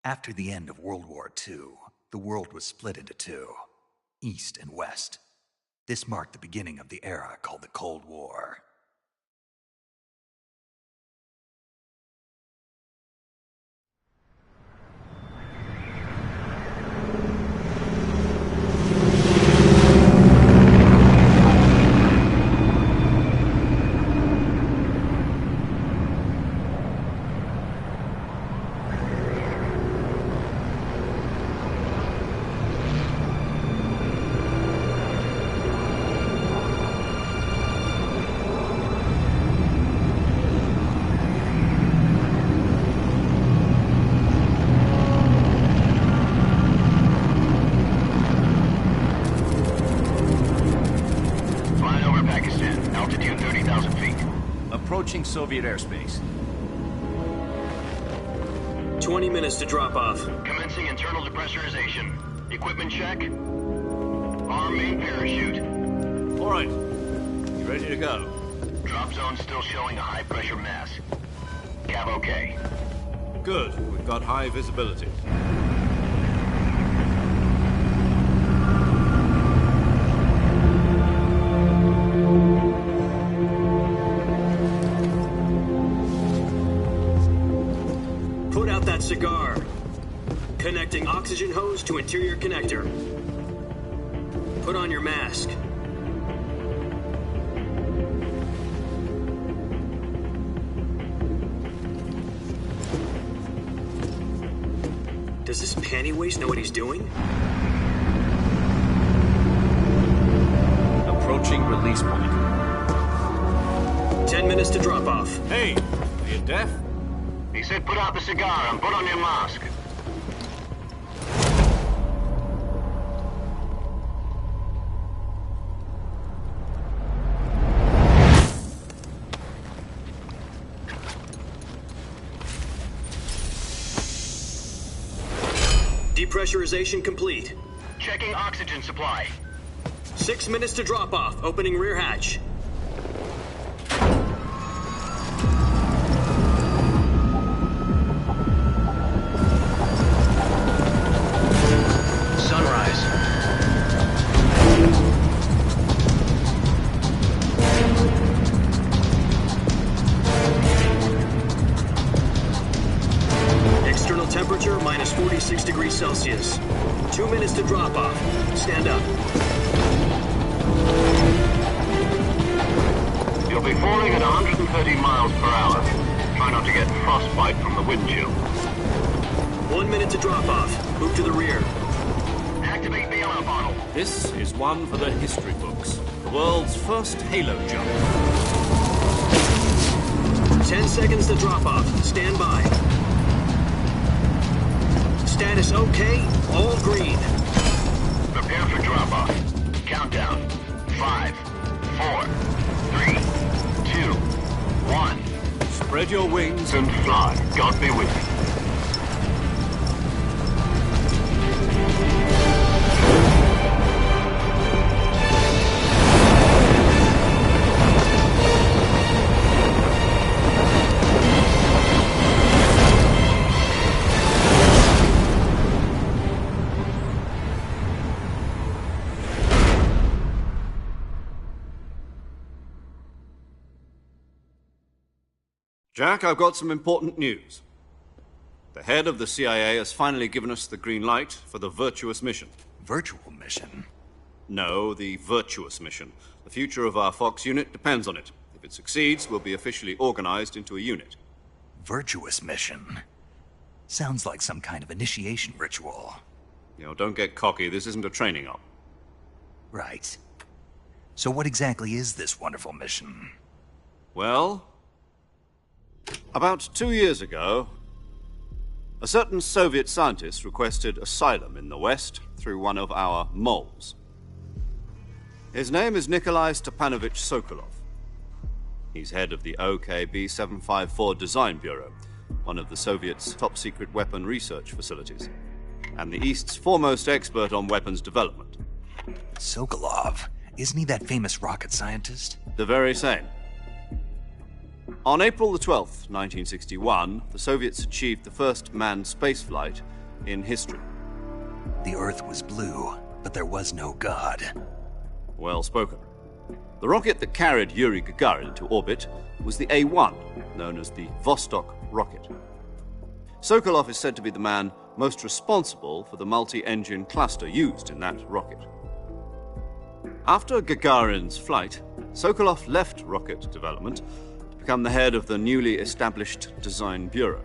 After the end of World War II, the world was split into two, East and West. This marked the beginning of the era called the Cold War. Approaching Soviet airspace. 20 minutes to drop off. Commencing internal depressurization. Equipment check. Arm main parachute. All right. You ready to go? Drop zone still showing a high pressure mass. Cav okay. Good. We've got high visibility. Cigar. Connecting oxygen hose to interior connector. Put on your mask. Does this panty waste know what he's doing? Approaching release point. 10 minutes to drop off. Hey, are you deaf? He said put out the cigar and put on your mask. Depressurization complete. Checking oxygen supply. 6 minutes to drop off. Opening rear hatch. Temperature minus 46 degrees Celsius. 2 minutes to drop off. Stand up. You'll be falling at 130 miles per hour. Try not to get frostbite from the wind chill. 1 minute to drop off. Move to the rear. Activate the alarm bottle. This is one for the history books. The world's first halo jump. 10 seconds to drop off. Stand by. Status okay, all green. Prepare for drop-off. Countdown. 5, 4, 3, 2, 1. Spread your wings and fly. God be with you. Jack, I've got some important news. The head of the CIA has finally given us the green light for the Virtuous mission. Virtual mission? No, the Virtuous mission. The future of our Fox unit depends on it. If it succeeds, we'll be officially organized into a unit. Virtuous mission? Sounds like some kind of initiation ritual. You know, don't get cocky. This isn't a training op. Right. So what exactly is this wonderful mission? Well, about 2 years ago, a certain Soviet scientist requested asylum in the West through one of our moles. His name is Nikolai Stepanovich Sokolov. He's head of the OKB-754 Design Bureau, one of the Soviets' top-secret weapon research facilities, and the East's foremost expert on weapons development. Sokolov? Isn't he that famous rocket scientist? The very same. On April the 12th, 1961, the Soviets achieved the first manned spaceflight in history. The Earth was blue, but there was no God. Well spoken. The rocket that carried Yuri Gagarin to orbit was the A-1, known as the Vostok rocket. Sokolov is said to be the man most responsible for the multi-engine cluster used in that rocket. After Gagarin's flight, Sokolov left rocket development to become the head of the newly established Design Bureau.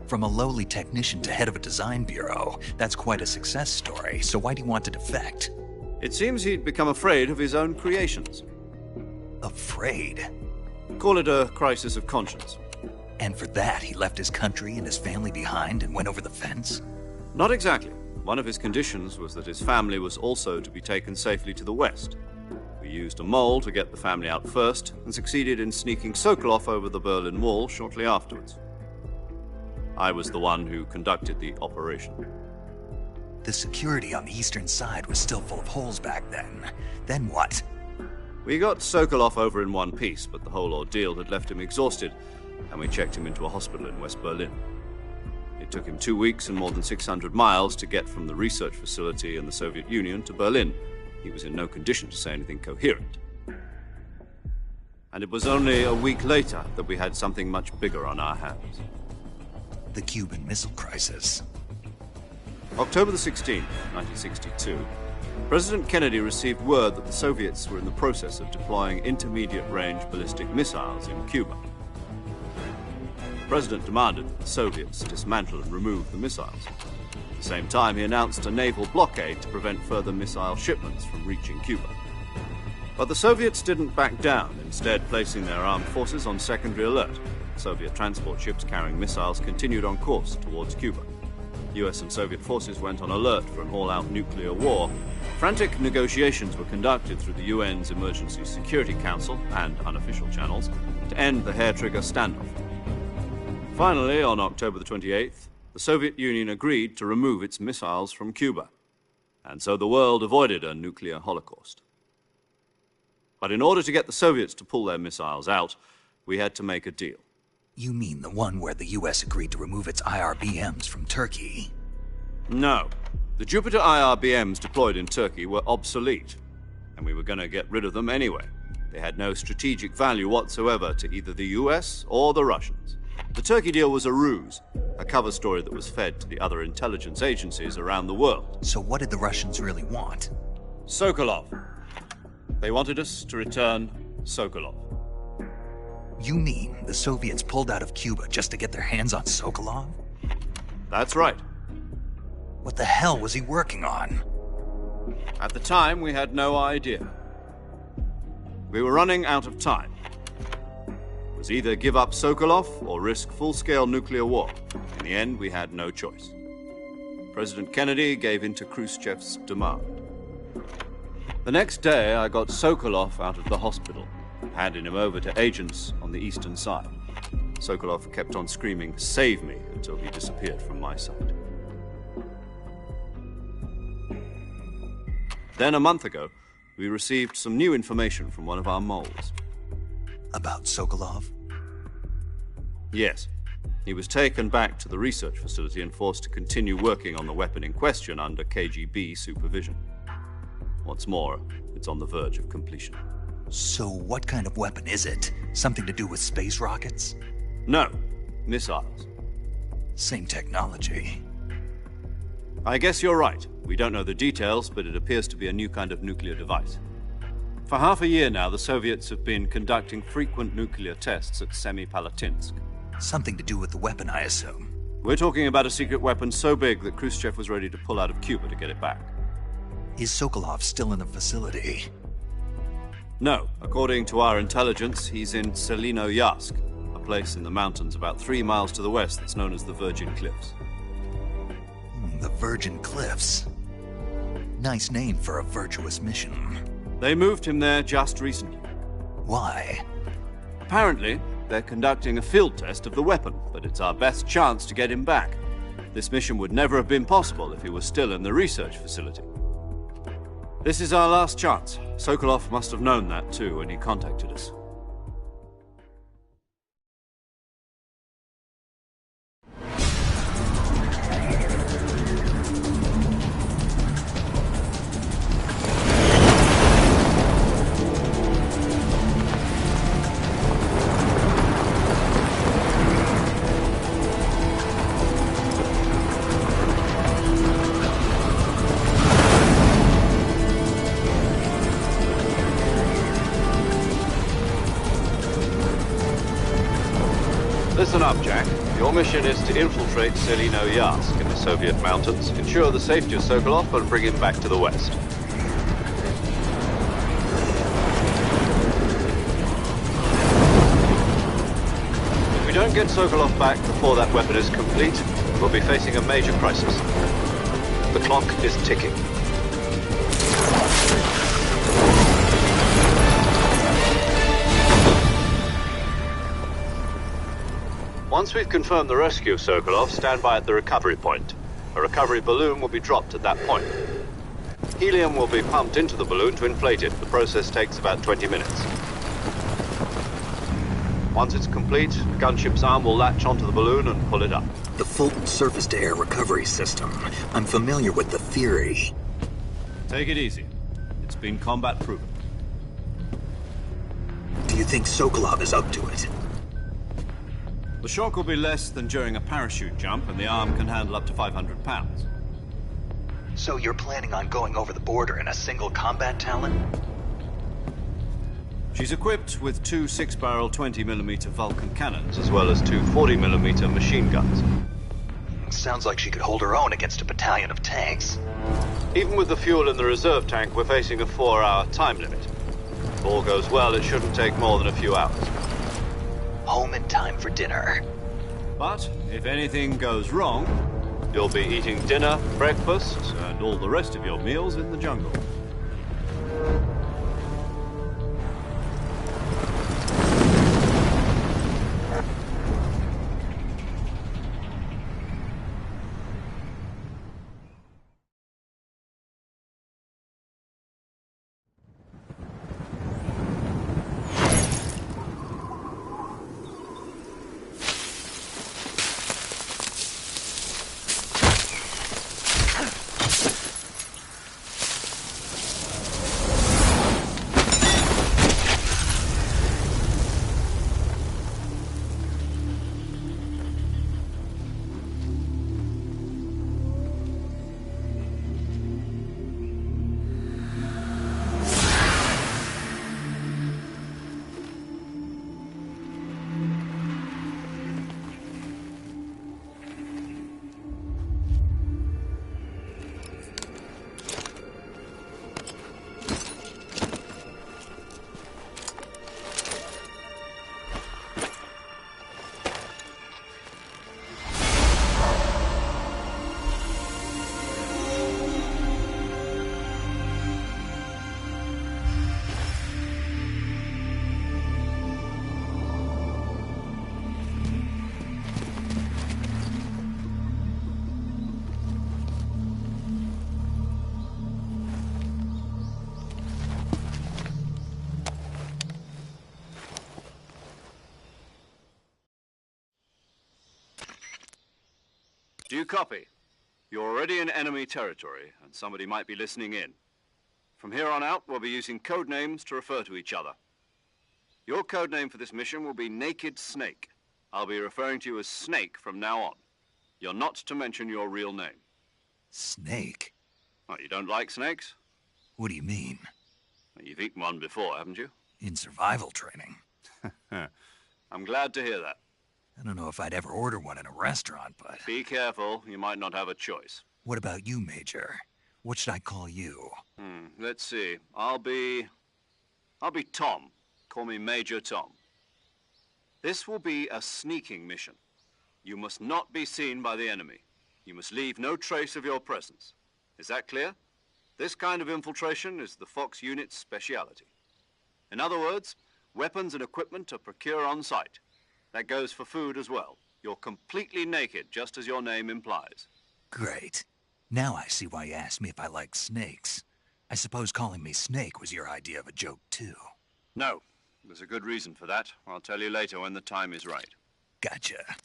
From a lowly technician to head of a design bureau, that's quite a success story, so why do you want to defect? It seems he'd become afraid of his own creations. Afraid? Call it a crisis of conscience. And for that, he left his country and his family behind and went over the fence? Not exactly. One of his conditions was that his family was also to be taken safely to the west. We used a mole to get the family out first and succeeded in sneaking Sokolov over the Berlin Wall shortly afterwards. I was the one who conducted the operation. The security on the eastern side was still full of holes back then. Then what? We got Sokolov over in one piece, but the whole ordeal had left him exhausted, and we checked him into a hospital in West Berlin. It took him 2 weeks and more than 600 miles to get from the research facility in the Soviet Union to Berlin. He was in no condition to say anything coherent. And it was only a week later that we had something much bigger on our hands. The Cuban Missile Crisis. October the 16th, 1962, President Kennedy received word that the Soviets were in the process of deploying intermediate-range ballistic missiles in Cuba. The President demanded that the Soviets dismantle and remove the missiles. At the same time, he announced a naval blockade to prevent further missile shipments from reaching Cuba. But the Soviets didn't back down, instead placing their armed forces on secondary alert. Soviet transport ships carrying missiles continued on course towards Cuba. US and Soviet forces went on alert for an all-out nuclear war. Frantic negotiations were conducted through the UN's Emergency Security Council and unofficial channels to end the hair-trigger standoff. Finally, on October the 28th, the Soviet Union agreed to remove its missiles from Cuba, and so the world avoided a nuclear holocaust. But in order to get the Soviets to pull their missiles out, we had to make a deal. You mean the one where the US agreed to remove its IRBMs from Turkey? No. The Jupiter IRBMs deployed in Turkey were obsolete, and we were going to get rid of them anyway. They had no strategic value whatsoever to either the US or the Russians. The Turkey deal was a ruse, a cover story that was fed to the other intelligence agencies around the world. So what did the Russians really want? Sokolov. They wanted us to return Sokolov. You mean the Soviets pulled out of Cuba just to get their hands on Sokolov? That's right. What the hell was he working on? At the time, we had no idea. We were running out of time. It was either give up Sokolov or risk full-scale nuclear war. In the end, we had no choice. President Kennedy gave in to Khrushchev's demand. The next day, I got Sokolov out of the hospital, handing him over to agents on the eastern side. Sokolov kept on screaming, "Save me," until he disappeared from my sight. Then, a month ago, we received some new information from one of our moles. About Sokolov? Yes. He was taken back to the research facility and forced to continue working on the weapon in question under KGB supervision. What's more, it's on the verge of completion. So what kind of weapon is it? Something to do with space rockets? No, missiles. Same technology. I guess you're right. We don't know the details, but it appears to be a new kind of nuclear device. For half a year now, the Soviets have been conducting frequent nuclear tests at Semipalatinsk. Something to do with the weapon, I assume. We're talking about a secret weapon so big that Khrushchev was ready to pull out of Cuba to get it back. Is Sokolov still in the facility? No. According to our intelligence, he's in Selinoyarsk, a place in the mountains about 3 miles to the west that's known as the Virgin Cliffs. The Virgin Cliffs. Nice name for a virtuous mission. They moved him there just recently. Why? Apparently, they're conducting a field test of the weapon, but it's our best chance to get him back. This mission would never have been possible if he was still in the research facility. This is our last chance. Sokolov must have known that too when he contacted us. Listen up, Jack. Your mission is to infiltrate Selino Yask in the Soviet mountains, ensure the safety of Sokolov, and bring him back to the West. If we don't get Sokolov back before that weapon is complete, we'll be facing a major crisis. The clock is ticking. Once we've confirmed the rescue of Sokolov, stand by at the recovery point. A recovery balloon will be dropped at that point. Helium will be pumped into the balloon to inflate it. The process takes about 20 minutes. Once it's complete, the gunship's arm will latch onto the balloon and pull it up. The Fulton surface-to-air recovery system. I'm familiar with the theory. Take it easy. It's been combat-proven. Do you think Sokolov is up to it? The shock will be less than during a parachute jump, and the arm can handle up to 500 pounds. So you're planning on going over the border in a single combat Talon? She's equipped with two 6-barrel 20mm Vulcan cannons, as well as two 40mm machine guns. Sounds like she could hold her own against a battalion of tanks. Even with the fuel in the reserve tank, we're facing a 4-hour time limit. If all goes well, it shouldn't take more than a few hours. Home in time for dinner. But if anything goes wrong, you'll be eating dinner, breakfast, and all the rest of your meals in the jungle. Do you copy? You're already in enemy territory, and somebody might be listening in. From here on out, we'll be using code names to refer to each other. Your code name for this mission will be Naked Snake. I'll be referring to you as Snake from now on. You're not to mention your real name. Snake? Oh, you don't like snakes? What do you mean? Well, you've eaten one before, haven't you? In survival training. I'm glad to hear that. I don't know if I'd ever order one in a restaurant, but... Be careful, you might not have a choice. What about you, Major? What should I call you? Let's see. I'll be Tom. Call me Major Tom. This will be a sneaking mission. You must not be seen by the enemy. You must leave no trace of your presence. Is that clear? This kind of infiltration is the Fox unit's speciality. In other words, weapons and equipment are procured on site. That goes for food as well. You're completely naked, just as your name implies. Great. Now I see why you asked me if I like snakes. I suppose calling me Snake was your idea of a joke, too. No. There's a good reason for that. I'll tell you later when the time is right. Gotcha.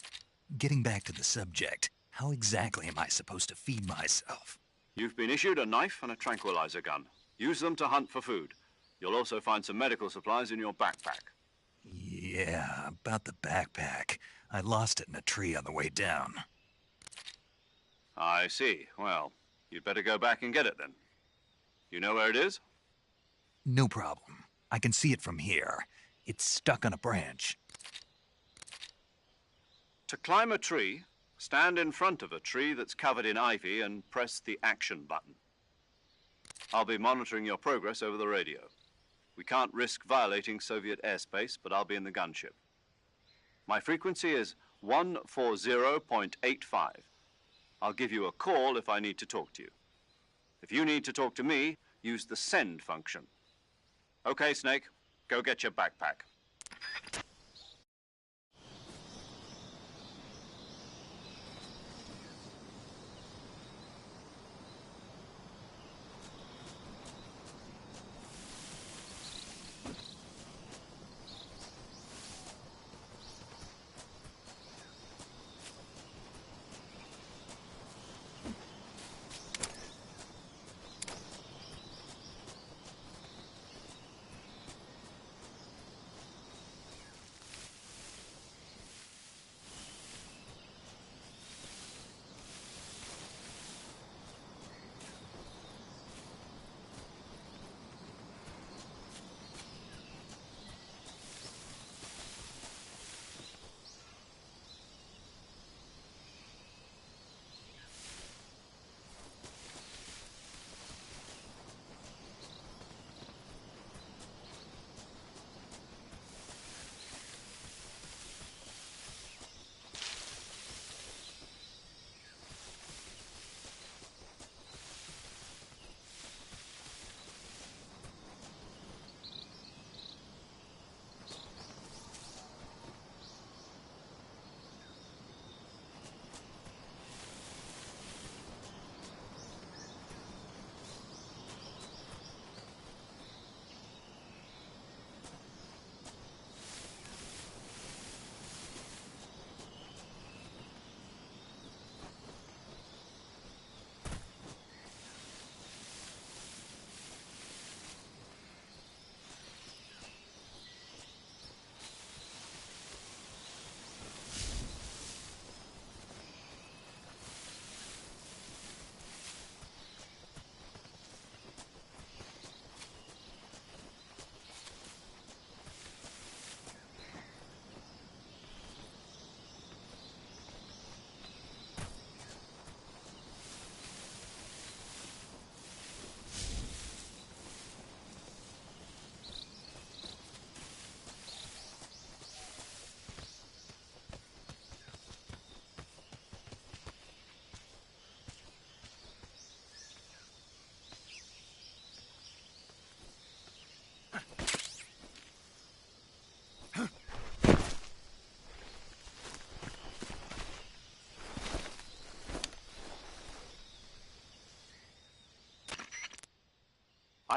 Getting back to the subject, how exactly am I supposed to feed myself? You've been issued a knife and a tranquilizer gun. Use them to hunt for food. You'll also find some medical supplies in your backpack. Yeah, about the backpack. I lost it in a tree on the way down. I see. Well, you'd better go back and get it then. You know where it is? No problem. I can see it from here. It's stuck on a branch. To climb a tree, stand in front of a tree that's covered in ivy and press the action button. I'll be monitoring your progress over the radio. We can't risk violating Soviet airspace, but I'll be in the gunship. My frequency is 140.85. I'll give you a call if I need to talk to you. If you need to talk to me, use the send function. Okay, Snake, go get your backpack.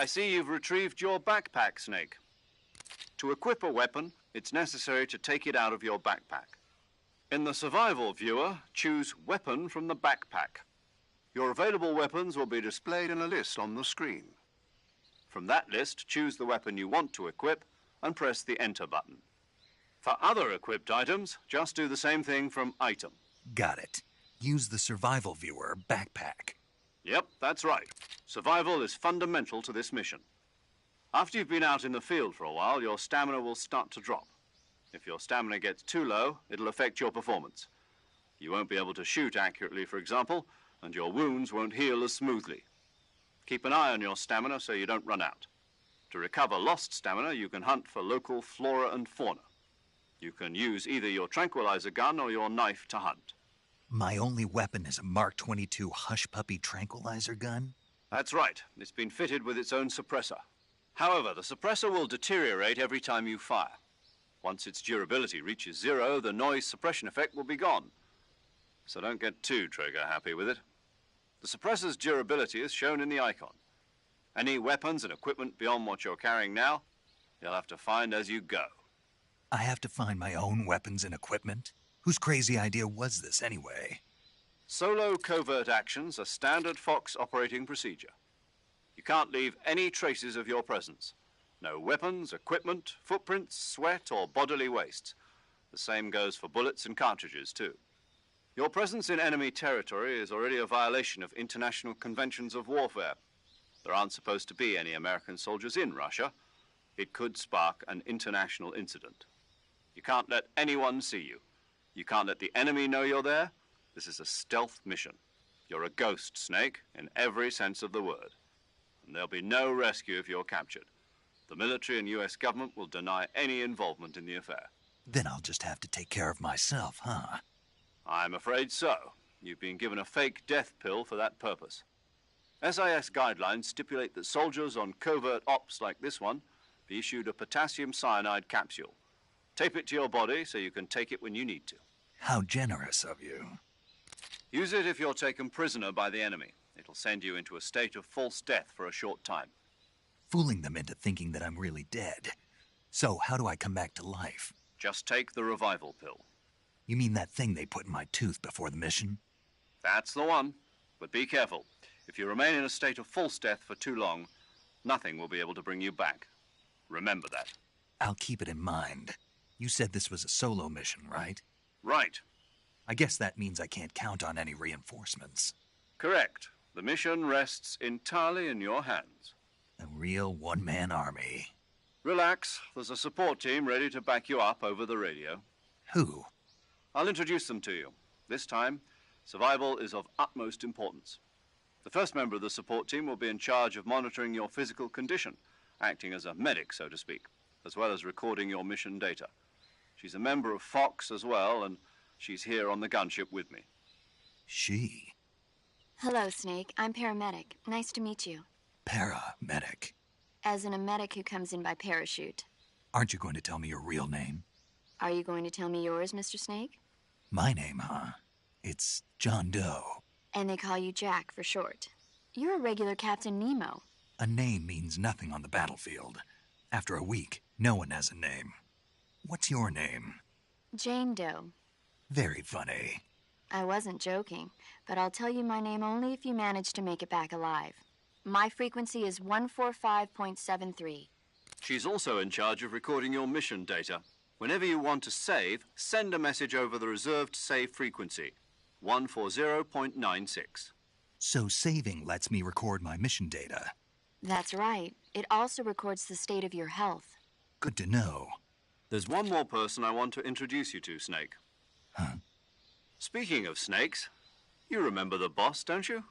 I see you've retrieved your backpack, Snake. To equip a weapon, it's necessary to take it out of your backpack. In the survival viewer, choose Weapon from the backpack. Your available weapons will be displayed in a list on the screen. From that list, choose the weapon you want to equip and press the Enter button. For other equipped items, just do the same thing from Item. Got it. Use the survival viewer backpack. Yep, that's right. Survival is fundamental to this mission. After you've been out in the field for a while, your stamina will start to drop. If your stamina gets too low, it'll affect your performance. You won't be able to shoot accurately, for example, and your wounds won't heal as smoothly. Keep an eye on your stamina so you don't run out. To recover lost stamina, you can hunt for local flora and fauna. You can use either your tranquilizer gun or your knife to hunt. My only weapon is a Mark 22 Hush Puppy tranquilizer gun? That's right. It's been fitted with its own suppressor. However, the suppressor will deteriorate every time you fire. Once its durability reaches 0, the noise suppression effect will be gone. So don't get too trigger-happy with it. The suppressor's durability is shown in the icon. Any weapons and equipment beyond what you're carrying now, you'll have to find as you go. I have to find my own weapons and equipment? Whose crazy idea was this, anyway? Solo covert actions are standard Fox operating procedure. You can't leave any traces of your presence. No weapons, equipment, footprints, sweat, or bodily waste. The same goes for bullets and cartridges, too. Your presence in enemy territory is already a violation of international conventions of warfare. There aren't supposed to be any American soldiers in Russia. It could spark an international incident. You can't let anyone see you. You can't let the enemy know you're there. This is a stealth mission. You're a ghost, Snake, in every sense of the word. And there'll be no rescue if you're captured. The military and U.S. government will deny any involvement in the affair. Then I'll just have to take care of myself, huh? I'm afraid so. You've been given a fake death pill for that purpose. SIS guidelines stipulate that soldiers on covert ops like this one be issued a potassium cyanide capsule. Tape it to your body so you can take it when you need to. How generous of you. Use it if you're taken prisoner by the enemy. It'll send you into a state of false death for a short time. Fooling them into thinking that I'm really dead. So, how do I come back to life? Just take the revival pill. You mean that thing they put in my tooth before the mission? That's the one. But be careful. If you remain in a state of false death for too long, nothing will be able to bring you back. Remember that. I'll keep it in mind. You said this was a solo mission, right? Right. I guess that means I can't count on any reinforcements. Correct. The mission rests entirely in your hands. A real one-man army. Relax. There's a support team ready to back you up over the radio. Who? I'll introduce them to you. This time, survival is of utmost importance. The first member of the support team will be in charge of monitoring your physical condition, acting as a medic, so to speak, as well as recording your mission data. She's a member of Fox as well, and she's here on the gunship with me. She? Hello, Snake. I'm paramedic. Nice to meet you. Paramedic. As in a medic who comes in by parachute. Aren't you going to tell me your real name? Are you going to tell me yours, Mr. Snake? My name, huh? It's John Doe. And they call you Jack for short. You're a regular Captain Nemo. A name means nothing on the battlefield. After a week, no one has a name. What's your name? Jane Doe. Very funny. I wasn't joking, but I'll tell you my name only if you manage to make it back alive. My frequency is 145.73. She's also in charge of recording your mission data. Whenever you want to save, send a message over the reserved save frequency, 140.96. So saving lets me record my mission data. That's right. It also records the state of your health. Good to know. There's one more person I want to introduce you to, Snake. Huh? Speaking of snakes, you remember the boss, don't you?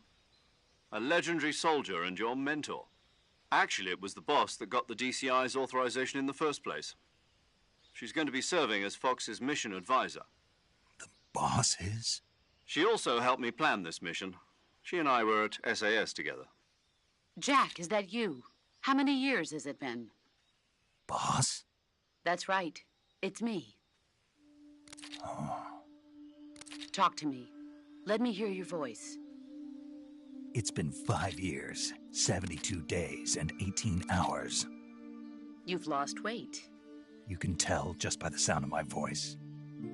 A legendary soldier and your mentor. Actually, it was the boss that got the DCI's authorization in the first place. She's going to be serving as Fox's mission advisor. The boss is? She also helped me plan this mission. She and I were at SAS together. Jack, is that you? How many years has it been? Boss? That's right. It's me. Oh. Talk to me. Let me hear your voice. It's been 5 years, 72 days, and 18 hours. You've lost weight. You can tell just by the sound of my voice.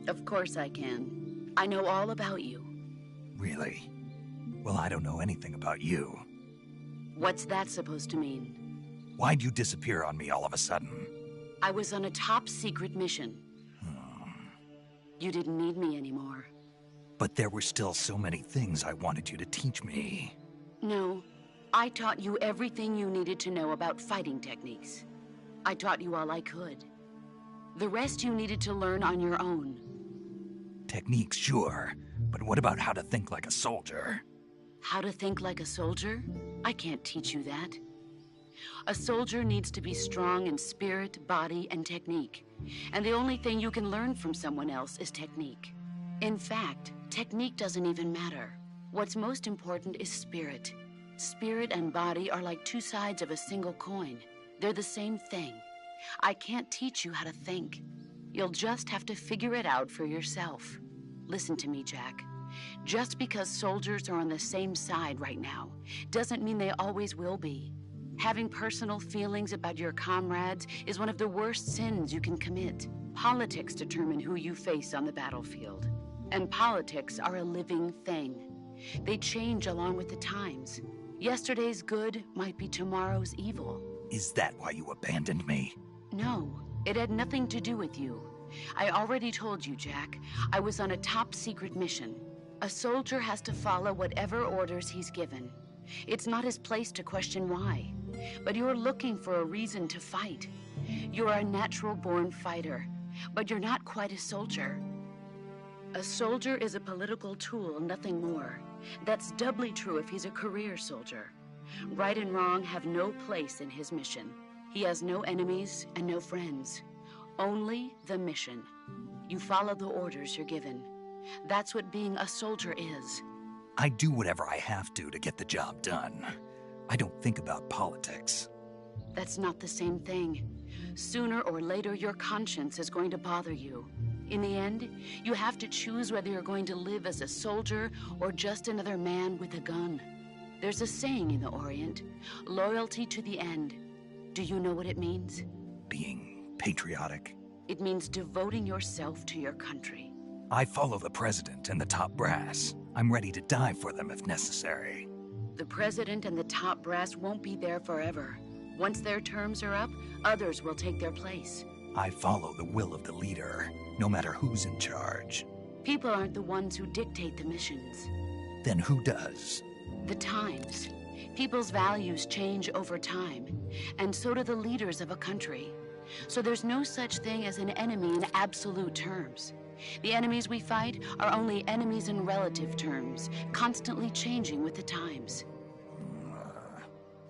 Of course I can. I know all about you. Really? Well, I don't know anything about you. What's that supposed to mean? Why'd you disappear on me all of a sudden? I was on a top-secret mission. You didn't need me anymore. But there were still so many things I wanted you to teach me. No, I taught you everything you needed to know about fighting techniques. I taught you all I could. The rest you needed to learn on your own. Techniques, sure. But what about how to think like a soldier? How to think like a soldier? I can't teach you that. A soldier needs to be strong in spirit, body, and technique. And the only thing you can learn from someone else is technique. In fact, technique doesn't even matter. What's most important is spirit. Spirit and body are like two sides of a single coin. They're the same thing. I can't teach you how to think. You'll just have to figure it out for yourself. Listen to me, Jack. Just because soldiers are on the same side right now doesn't mean they always will be. Having personal feelings about your comrades is one of the worst sins you can commit. Politics determine who you face on the battlefield. And politics are a living thing. They change along with the times. Yesterday's good might be tomorrow's evil. Is that why you abandoned me? No, it had nothing to do with you. I already told you, Jack. I was on a top-secret mission. A soldier has to follow whatever orders he's given. It's not his place to question why. But you're looking for a reason to fight. You're a natural-born fighter, but you're not quite a soldier. A soldier is a political tool, nothing more. That's doubly true if he's a career soldier. Right and wrong have no place in his mission. He has no enemies and no friends. Only the mission. You follow the orders you're given. That's what being a soldier is. I do whatever I have to get the job done. I don't think about politics. That's not the same thing. Sooner or later, your conscience is going to bother you. In the end, you have to choose whether you're going to live as a soldier or just another man with a gun. There's a saying in the Orient, loyalty to the end. Do you know what it means? Being patriotic. It means devoting yourself to your country. I follow the president and the top brass. I'm ready to die for them if necessary. The president and the top brass won't be there forever. Once their terms are up, others will take their place. I follow the will of the leader, no matter who's in charge. People aren't the ones who dictate the missions. Then who does? The times. People's values change over time, and so do the leaders of a country. So there's no such thing as an enemy in absolute terms. The enemies we fight are only enemies in relative terms, constantly changing with the times.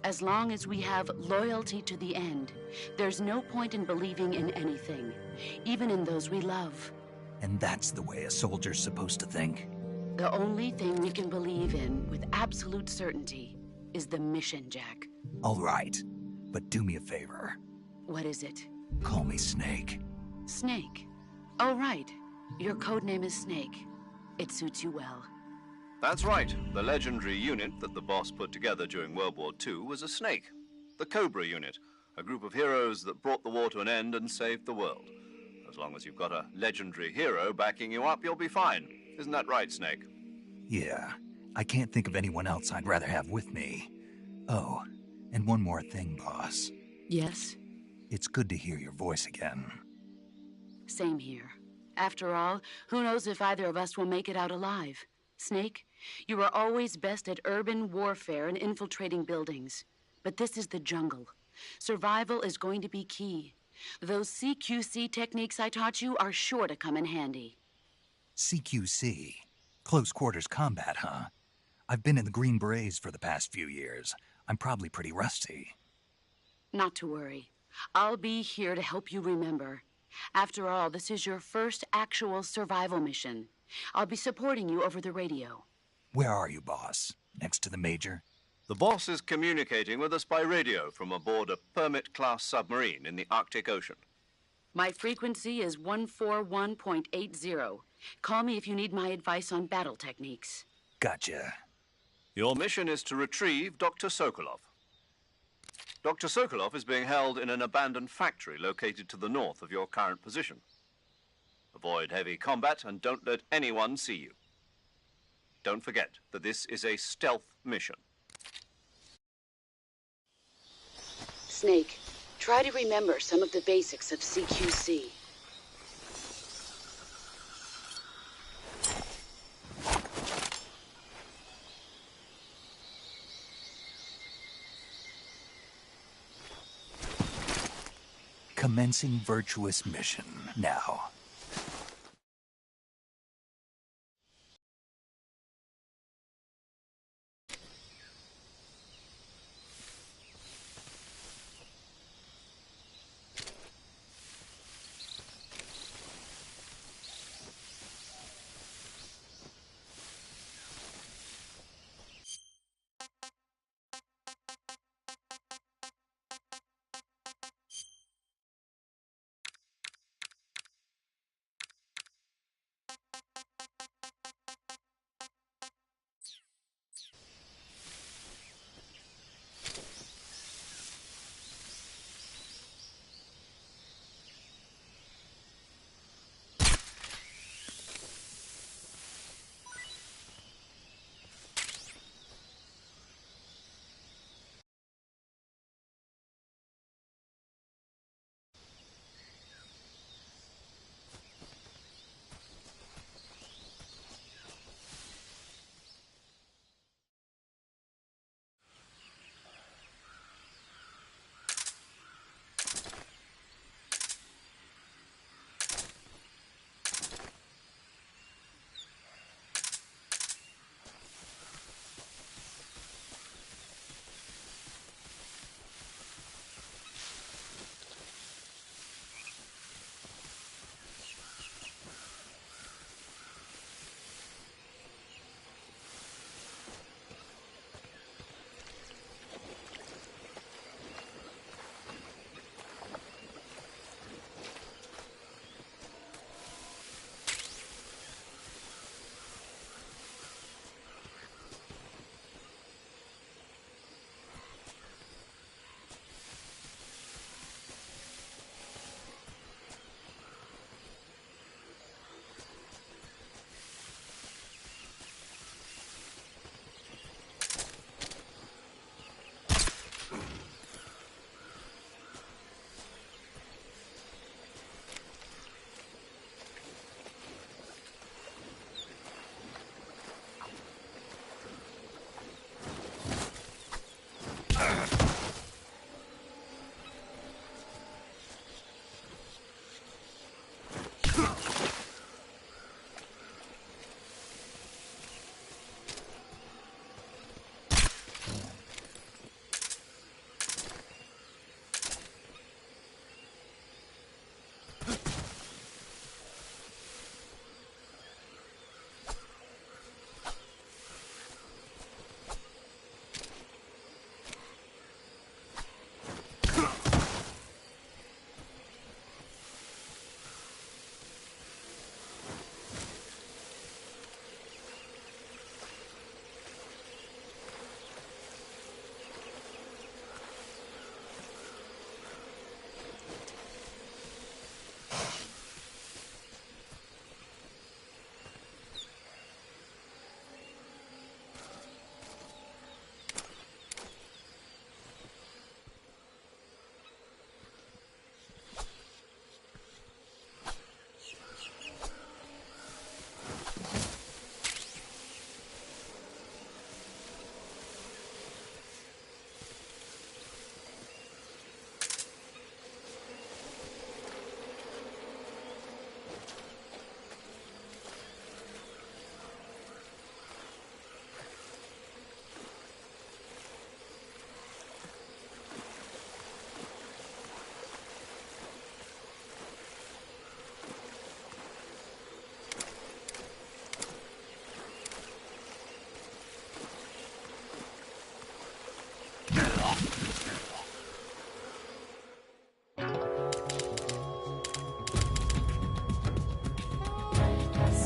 As long as we have loyalty to the end, there's no point in believing in anything, even in those we love. And that's the way a soldier's supposed to think? The only thing we can believe in with absolute certainty is the mission, Jack. All right, but do me a favor. What is it? Call me Snake. Snake. Oh, right. Your code name is Snake. It suits you well. That's right. The legendary unit that the boss put together during World War II was a snake. The Cobra unit, a group of heroes that brought the war to an end and saved the world. As long as you've got a legendary hero backing you up, you'll be fine. Isn't that right, Snake? Yeah, I can't think of anyone else I'd rather have with me. Oh, and one more thing, boss. Yes? It's good to hear your voice again. Same here. After all, who knows if either of us will make it out alive? Snake, you are always best at urban warfare and infiltrating buildings. But this is the jungle. Survival is going to be key. Those CQC techniques I taught you are sure to come in handy. CQC? Close quarters combat, huh? I've been in the Green Berets for the past few years. I'm probably pretty rusty. Not to worry. I'll be here to help you remember. After all, this is your first actual survival mission. I'll be supporting you over the radio. Where are you, boss? Next to the Major? The boss is communicating with us by radio from aboard a Permit-class submarine in the Arctic Ocean. My frequency is 141.80. Call me if you need my advice on battle techniques. Gotcha. Your mission is to retrieve Dr. Sokolov. Dr. Sokolov is being held in an abandoned factory located to the north of your current position. Avoid heavy combat and don't let anyone see you. Don't forget that this is a stealth mission. Snake, try to remember some of the basics of CQC. Commencing virtuous mission now.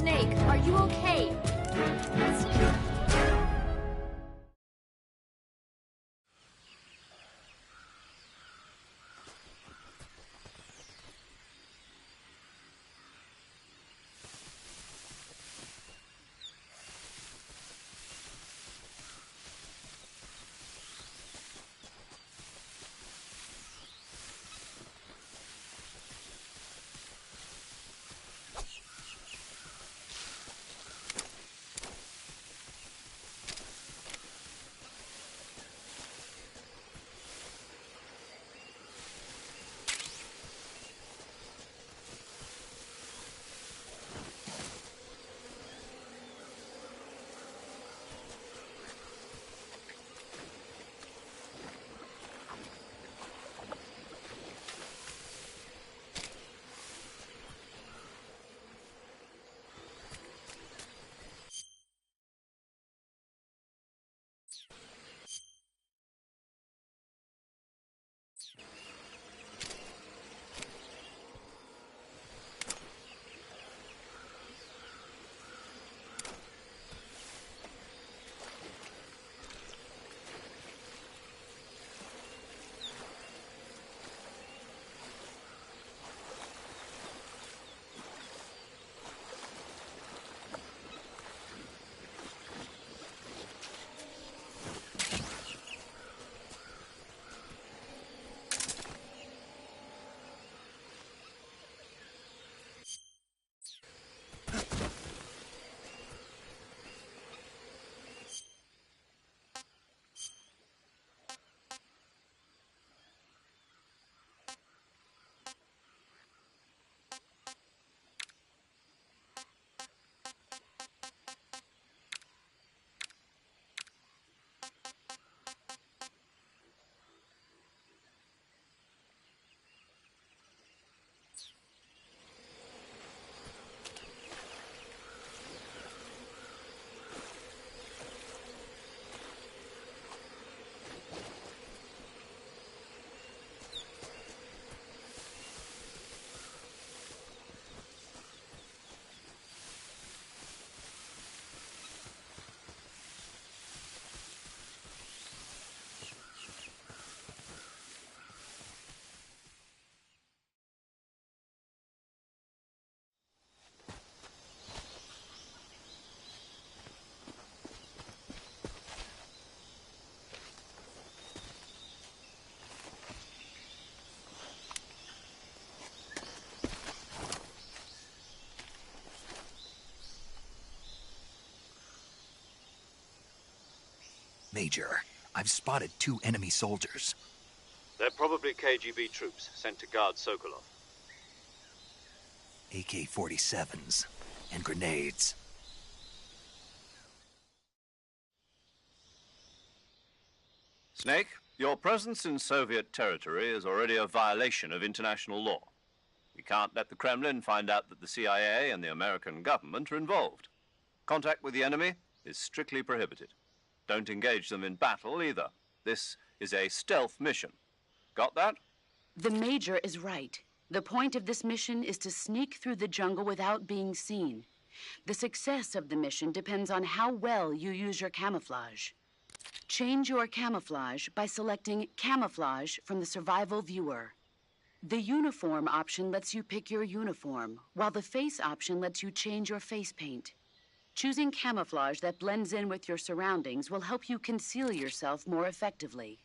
Snake, are you okay? Major, I've spotted 2 enemy soldiers. They're probably KGB troops sent to guard Sokolov. AK-47s and grenades. Snake, your presence in Soviet territory is already a violation of international law. We can't let the Kremlin find out that the CIA and the American government are involved. Contact with the enemy is strictly prohibited. Don't engage them in battle either. This is a stealth mission. Got that? The Major is right. The point of this mission is to sneak through the jungle without being seen. The success of the mission depends on how well you use your camouflage. Change your camouflage by selecting Camouflage from the Survival Viewer. The Uniform option lets you pick your uniform, while the Face option lets you change your face paint. Choosing camouflage that blends in with your surroundings will help you conceal yourself more effectively.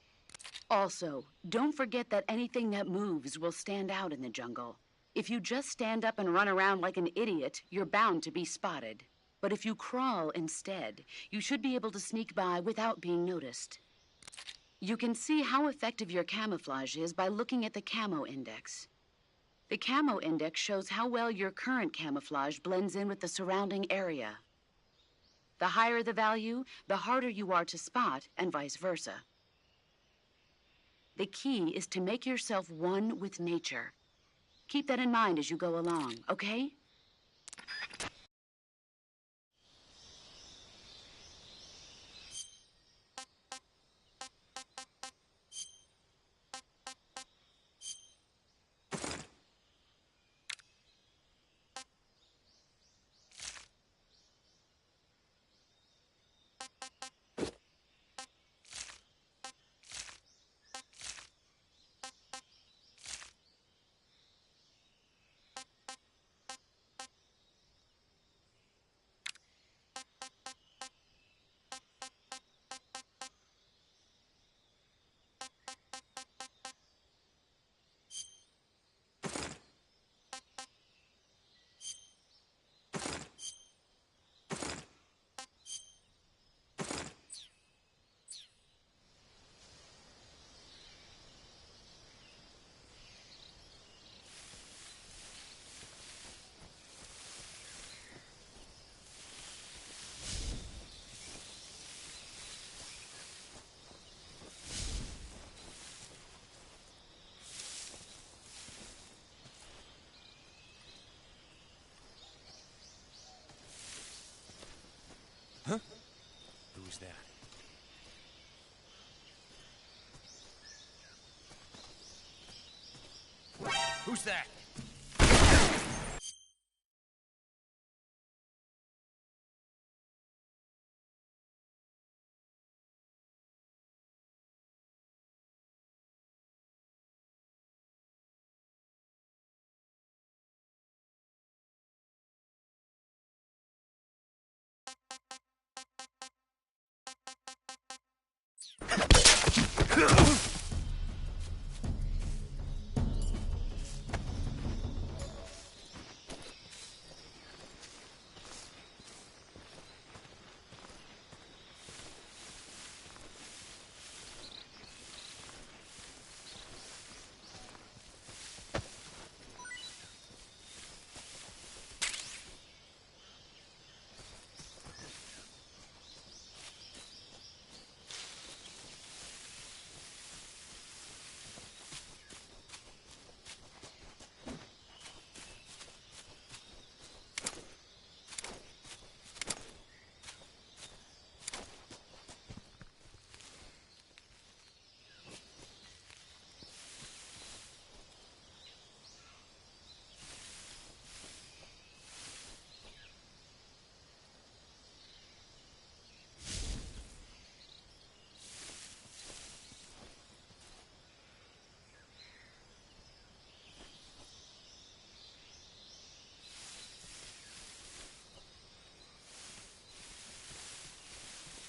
Also, don't forget that anything that moves will stand out in the jungle. If you just stand up and run around like an idiot, you're bound to be spotted. But if you crawl instead, you should be able to sneak by without being noticed. You can see how effective your camouflage is by looking at the Camo Index. The Camo Index shows how well your current camouflage blends in with the surrounding area. The higher the value, the harder you are to spot, and vice versa. The key is to make yourself one with nature. Keep that in mind as you go along, okay? Who's that?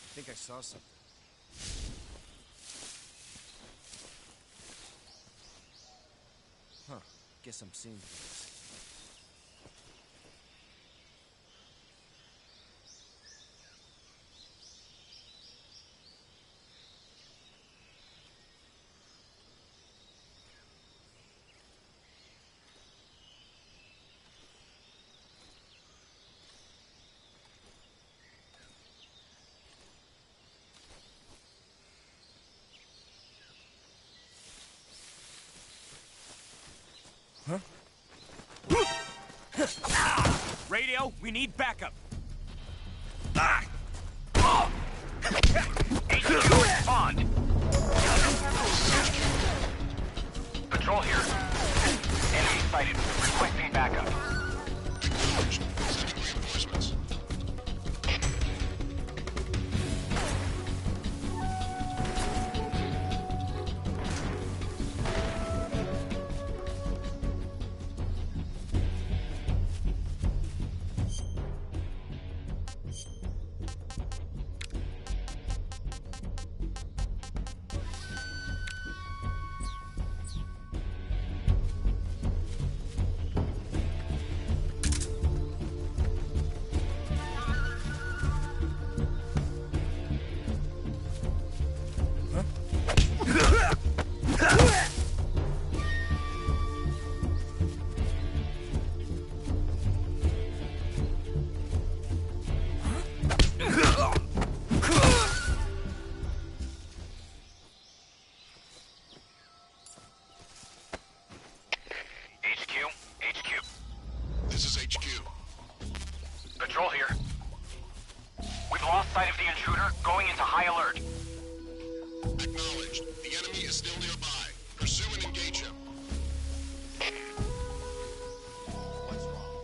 I think I saw something. Huh. Guess I'm seeing things. Radio, we need backup. HQ respond. Patrol here. Enemy sighted. Requesting backup. Patrol here. We've lost sight of the intruder, going into high alert. Acknowledged. The enemy is still nearby. Pursue and engage him. What's wrong?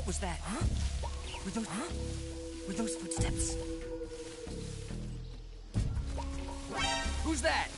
was that? Huh? Were those footsteps? Who's that?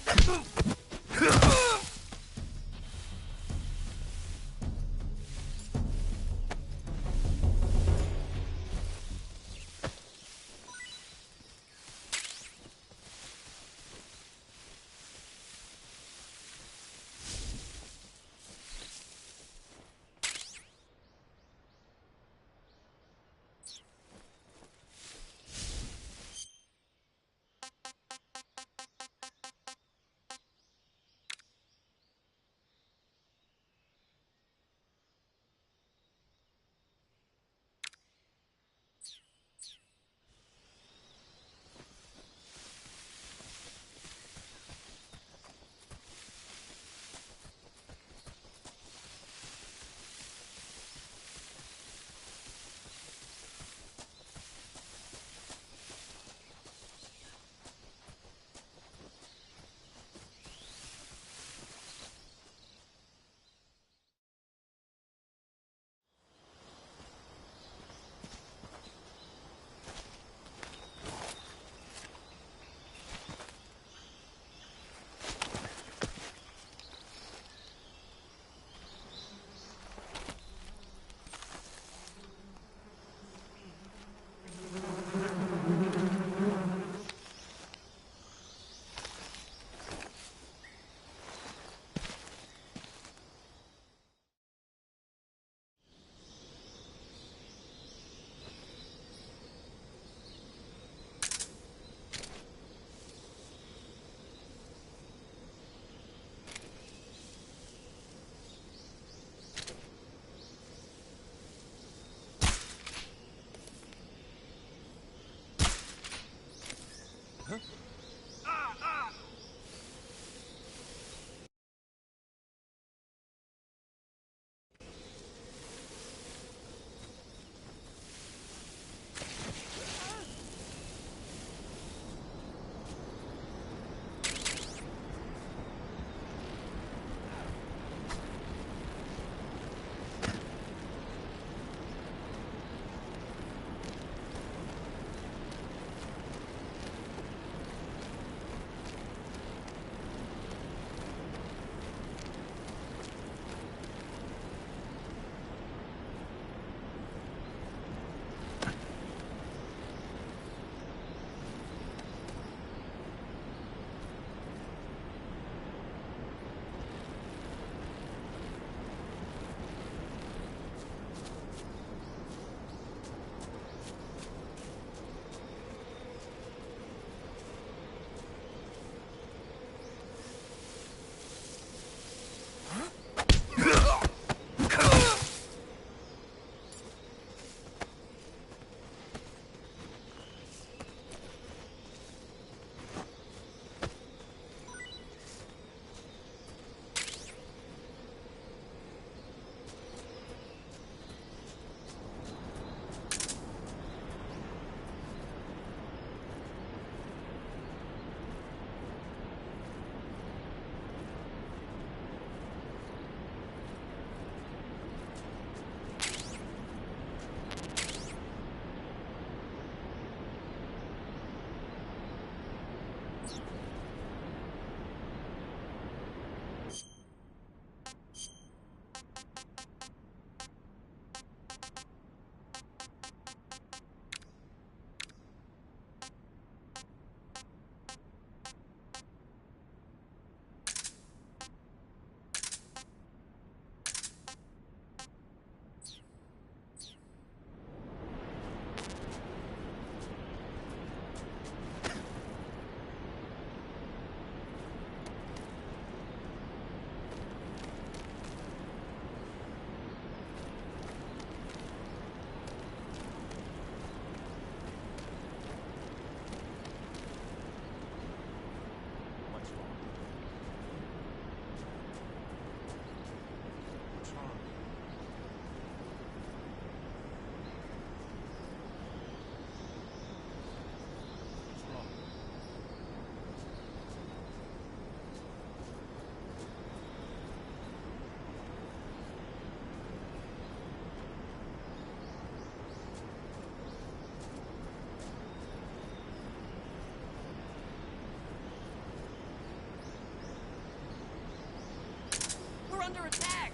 under attack!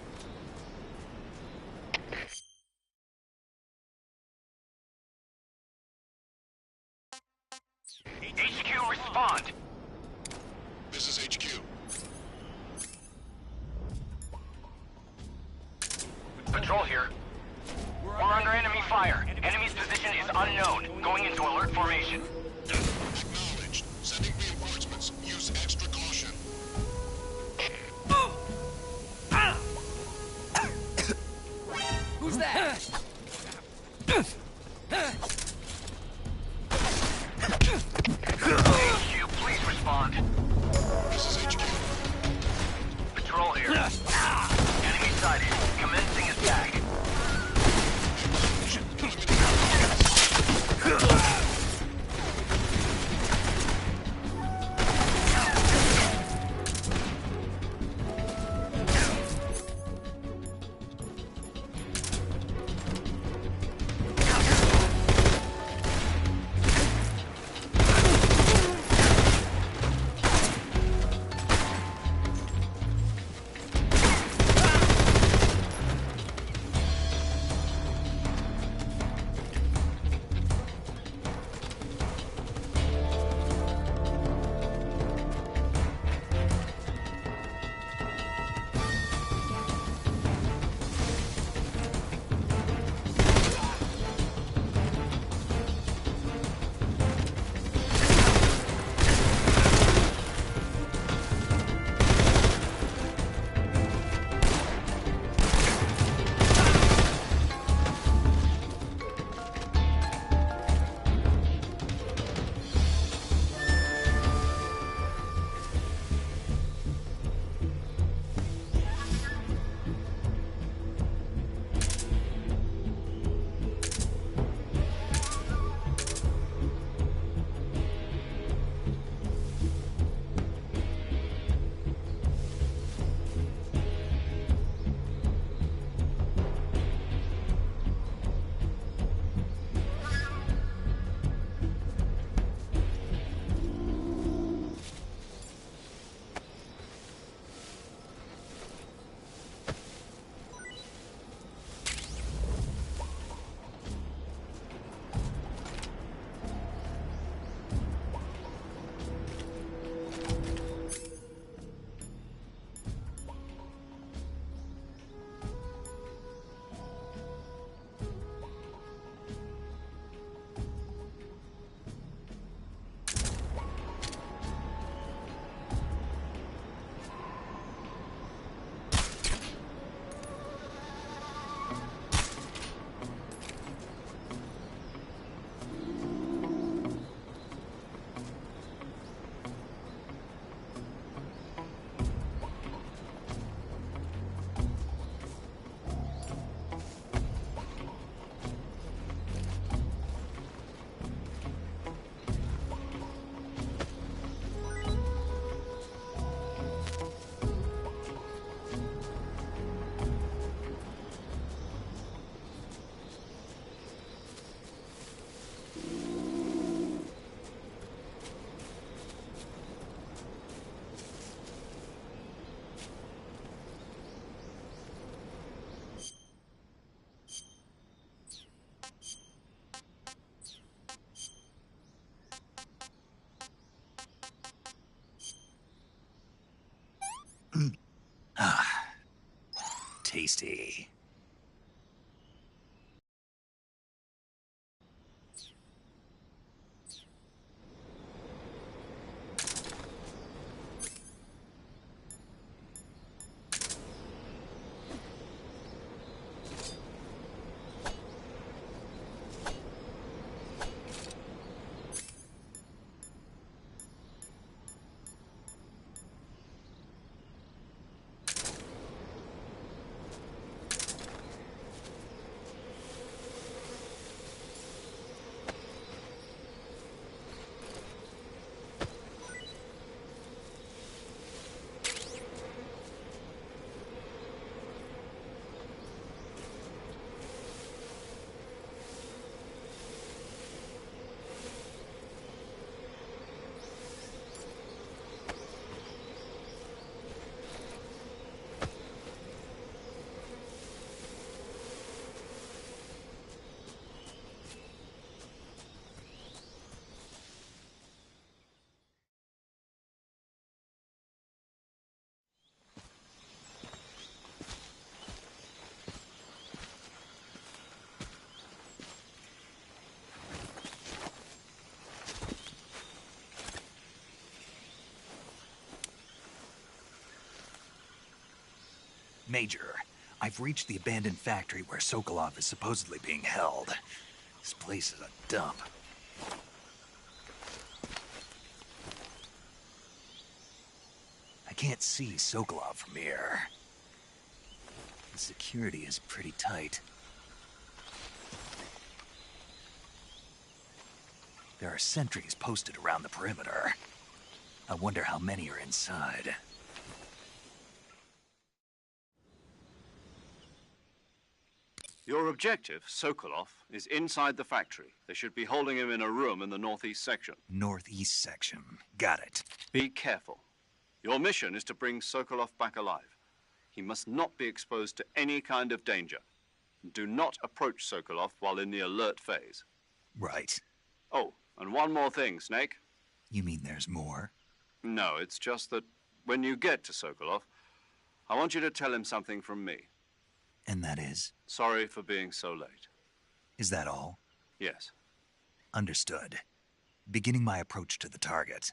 HQ, respond! This is HQ. Patrol here. We're under enemy fire. Enemy's position is unknown. Going into alert formation. Acknowledged. Sending reinforcements. Use extra caution. Who's that? HQ, please respond. This is HQ. Patrol here. Enemy sighted. Commencing attack. Tasty. Major, I've reached the abandoned factory where Sokolov is supposedly being held. This place is a dump. I can't see Sokolov from here. The security is pretty tight. There are sentries posted around the perimeter. I wonder how many are inside. Your objective, Sokolov, is inside the factory. They should be holding him in a room in the northeast section. Northeast section. Got it. Be careful. Your mission is to bring Sokolov back alive. He must not be exposed to any kind of danger. Do not approach Sokolov while in the alert phase. Right. Oh, and one more thing, Snake. You mean there's more? No, it's just that when you get to Sokolov, I want you to tell him something from me. And that is? Sorry for being so late. Is that all? Yes. Understood. Beginning my approach to the target.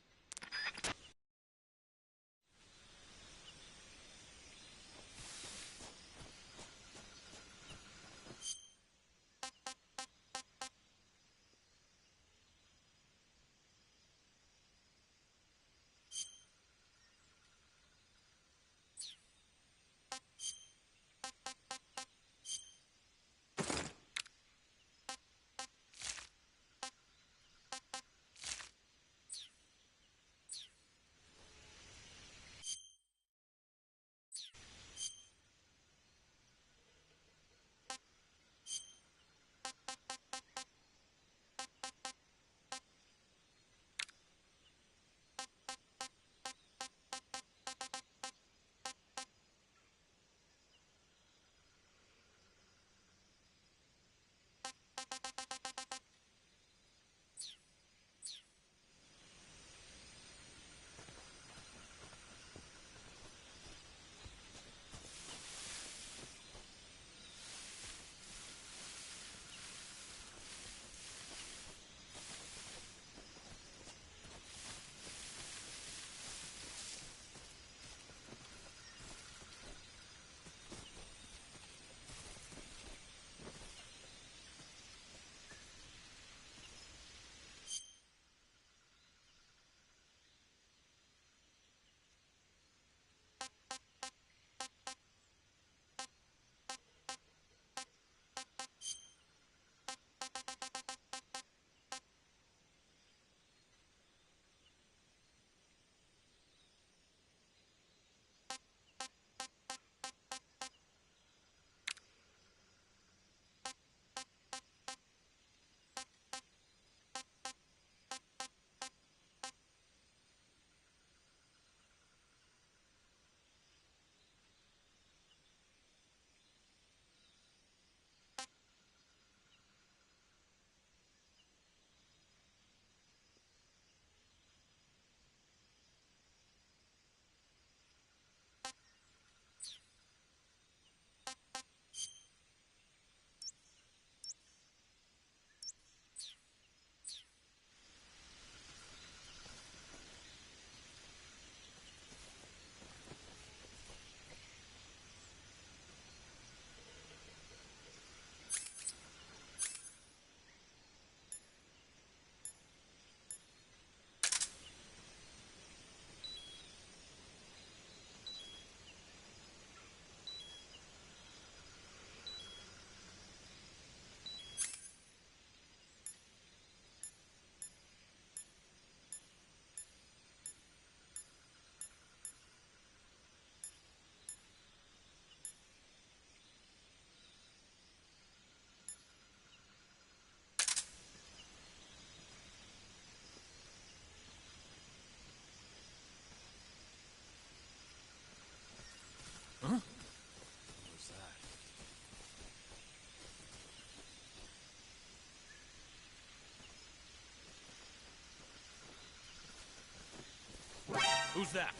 Who's that?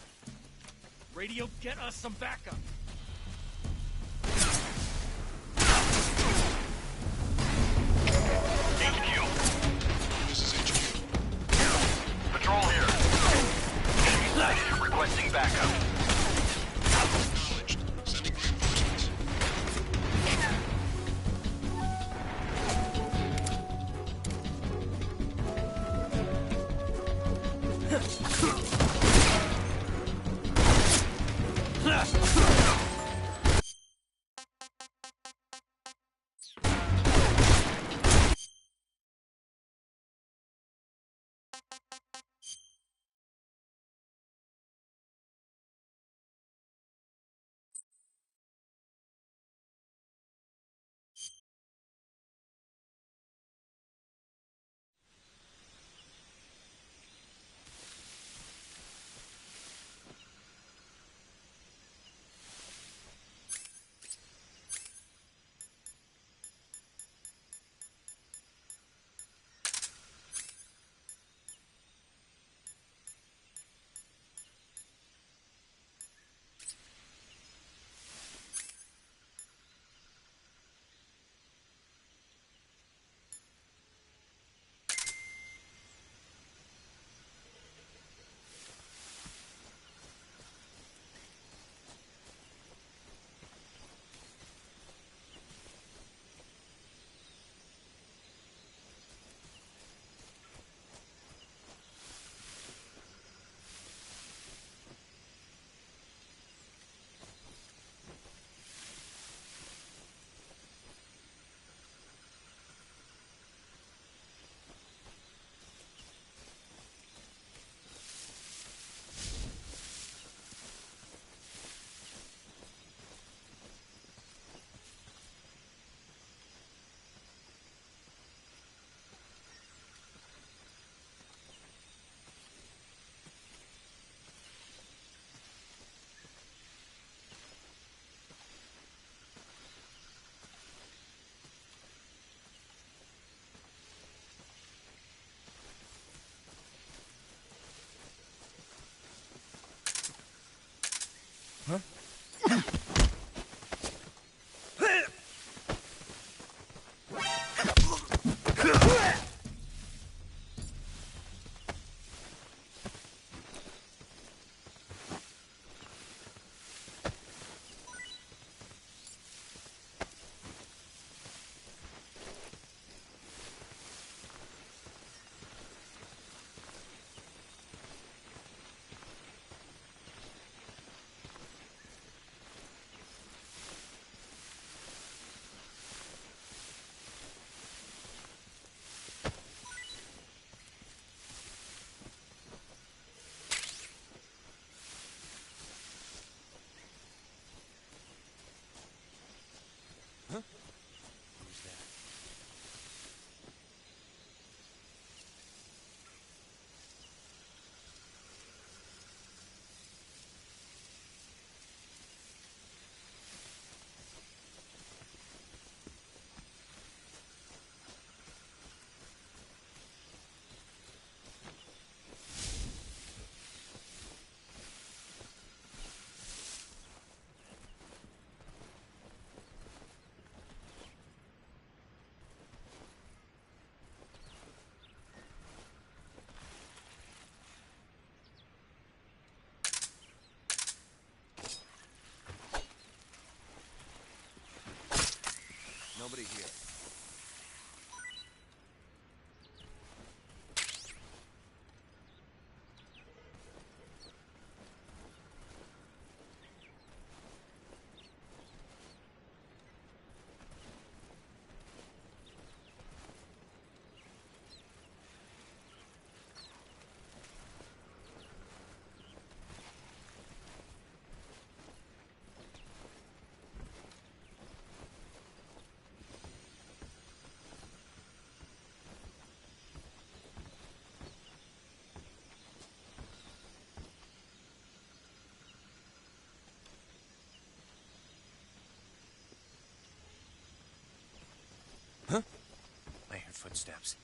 Radio, get us some backup. HQ. This is HQ. Patrol here. Enemy sighted. Requesting backup. Acknowledged. Sending reinforcements. Nobody here. Huh? I heard footsteps.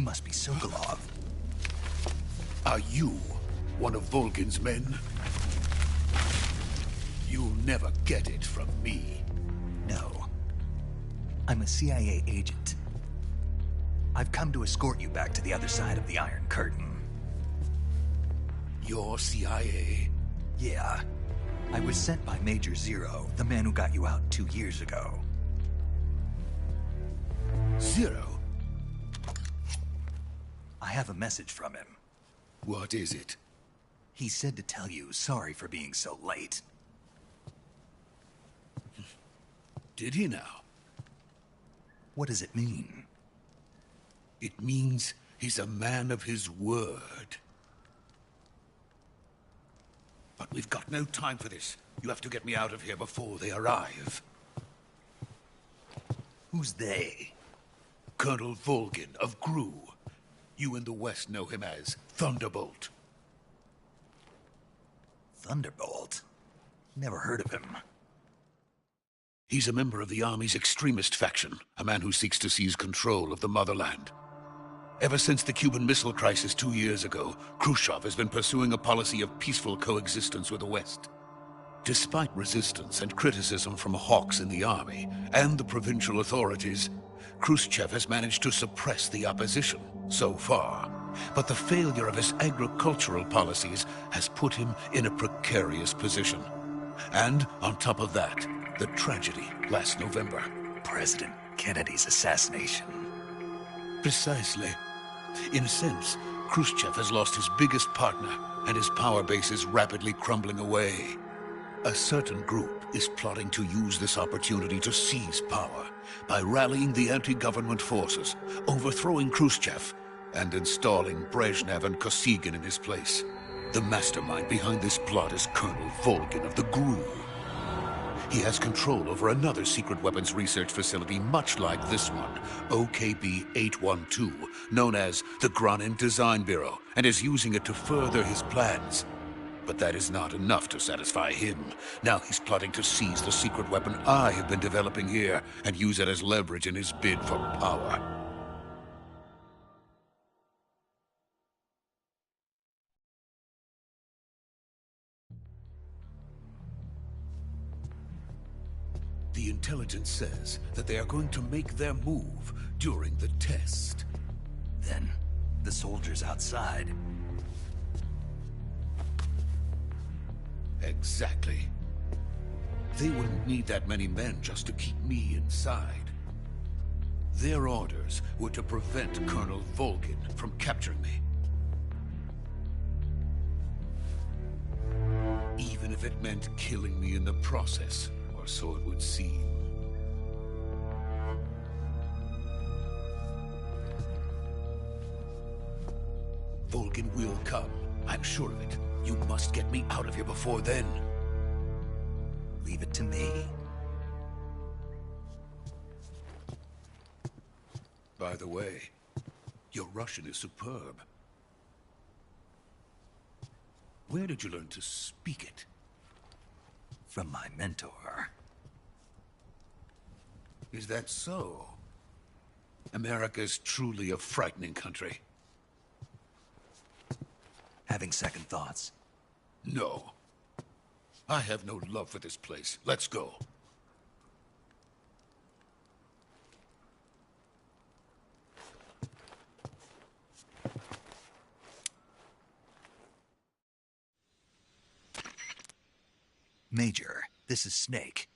You must be Sokolov. Are you one of Volgin's men? You'll never get it from me. No. I'm a CIA agent. I've come to escort you back to the other side of the Iron Curtain. You're CIA? Yeah. I was sent by Major Zero, the man who got you out 2 years ago. Zero? I have a message from him. What is it? He said to tell you sorry for being so late. Did he now? What does it mean? It means he's a man of his word. But we've got no time for this. You have to get me out of here before they arrive. Who's they? Colonel Volgin of GRU. You in the West know him as Thunderbolt. Thunderbolt? Never heard of him. He's a member of the Army's extremist faction, a man who seeks to seize control of the motherland. Ever since the Cuban Missile Crisis 2 years ago, Khrushchev has been pursuing a policy of peaceful coexistence with the West. Despite resistance and criticism from hawks in the army and the provincial authorities, Khrushchev has managed to suppress the opposition so far. But the failure of his agricultural policies has put him in a precarious position. And on top of that, the tragedy last November. President Kennedy's assassination. Precisely. In a sense, Khrushchev has lost his biggest partner, and his power base is rapidly crumbling away. A certain group is plotting to use this opportunity to seize power by rallying the anti-government forces, overthrowing Khrushchev, and installing Brezhnev and Kosygin in his place. The mastermind behind this plot is Colonel Volgin of the GRU. He has control over another secret weapons research facility much like this one, OKB-812, known as the Granin Design Bureau, and is using it to further his plans. But that is not enough to satisfy him. Now he's plotting to seize the secret weapon I have been developing here and use it as leverage in his bid for power. The intelligence says that they are going to make their move during the test. Then, the soldiers outside. Exactly. They wouldn't need that many men just to keep me inside. Their orders were to prevent Colonel Volgin from capturing me. Even if it meant killing me in the process. Or so it would seem. Volgin will come. I'm sure of it. You must get me out of here before then. Leave it to me. By the way, your Russian is superb. Where did you learn to speak it? From my mentor. Is that so? America's truly a frightening country. Having second thoughts? No. I have no love for this place. Let's go. Major, this is Snake.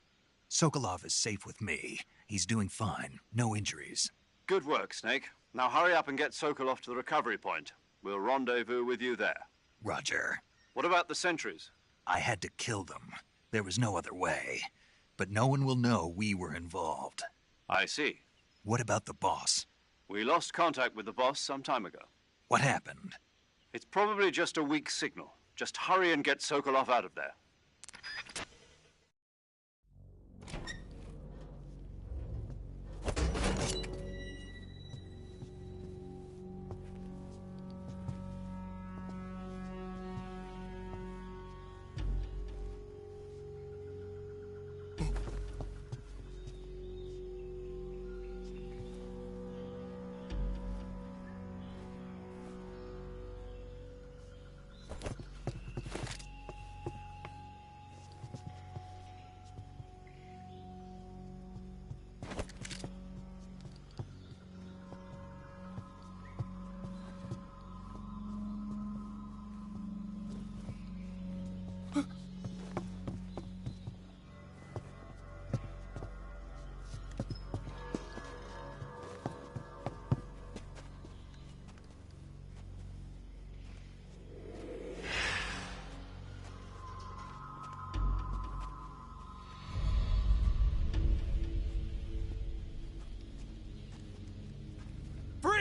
Sokolov is safe with me. He's doing fine. No injuries. Good work, Snake. Now hurry up and get Sokolov to the recovery point. We'll rendezvous with you there. Roger. What about the sentries? I had to kill them. There was no other way. But no one will know we were involved. I see. What about the boss? We lost contact with the boss some time ago. What happened? It's probably just a weak signal. Just hurry and get Sokolov out of there.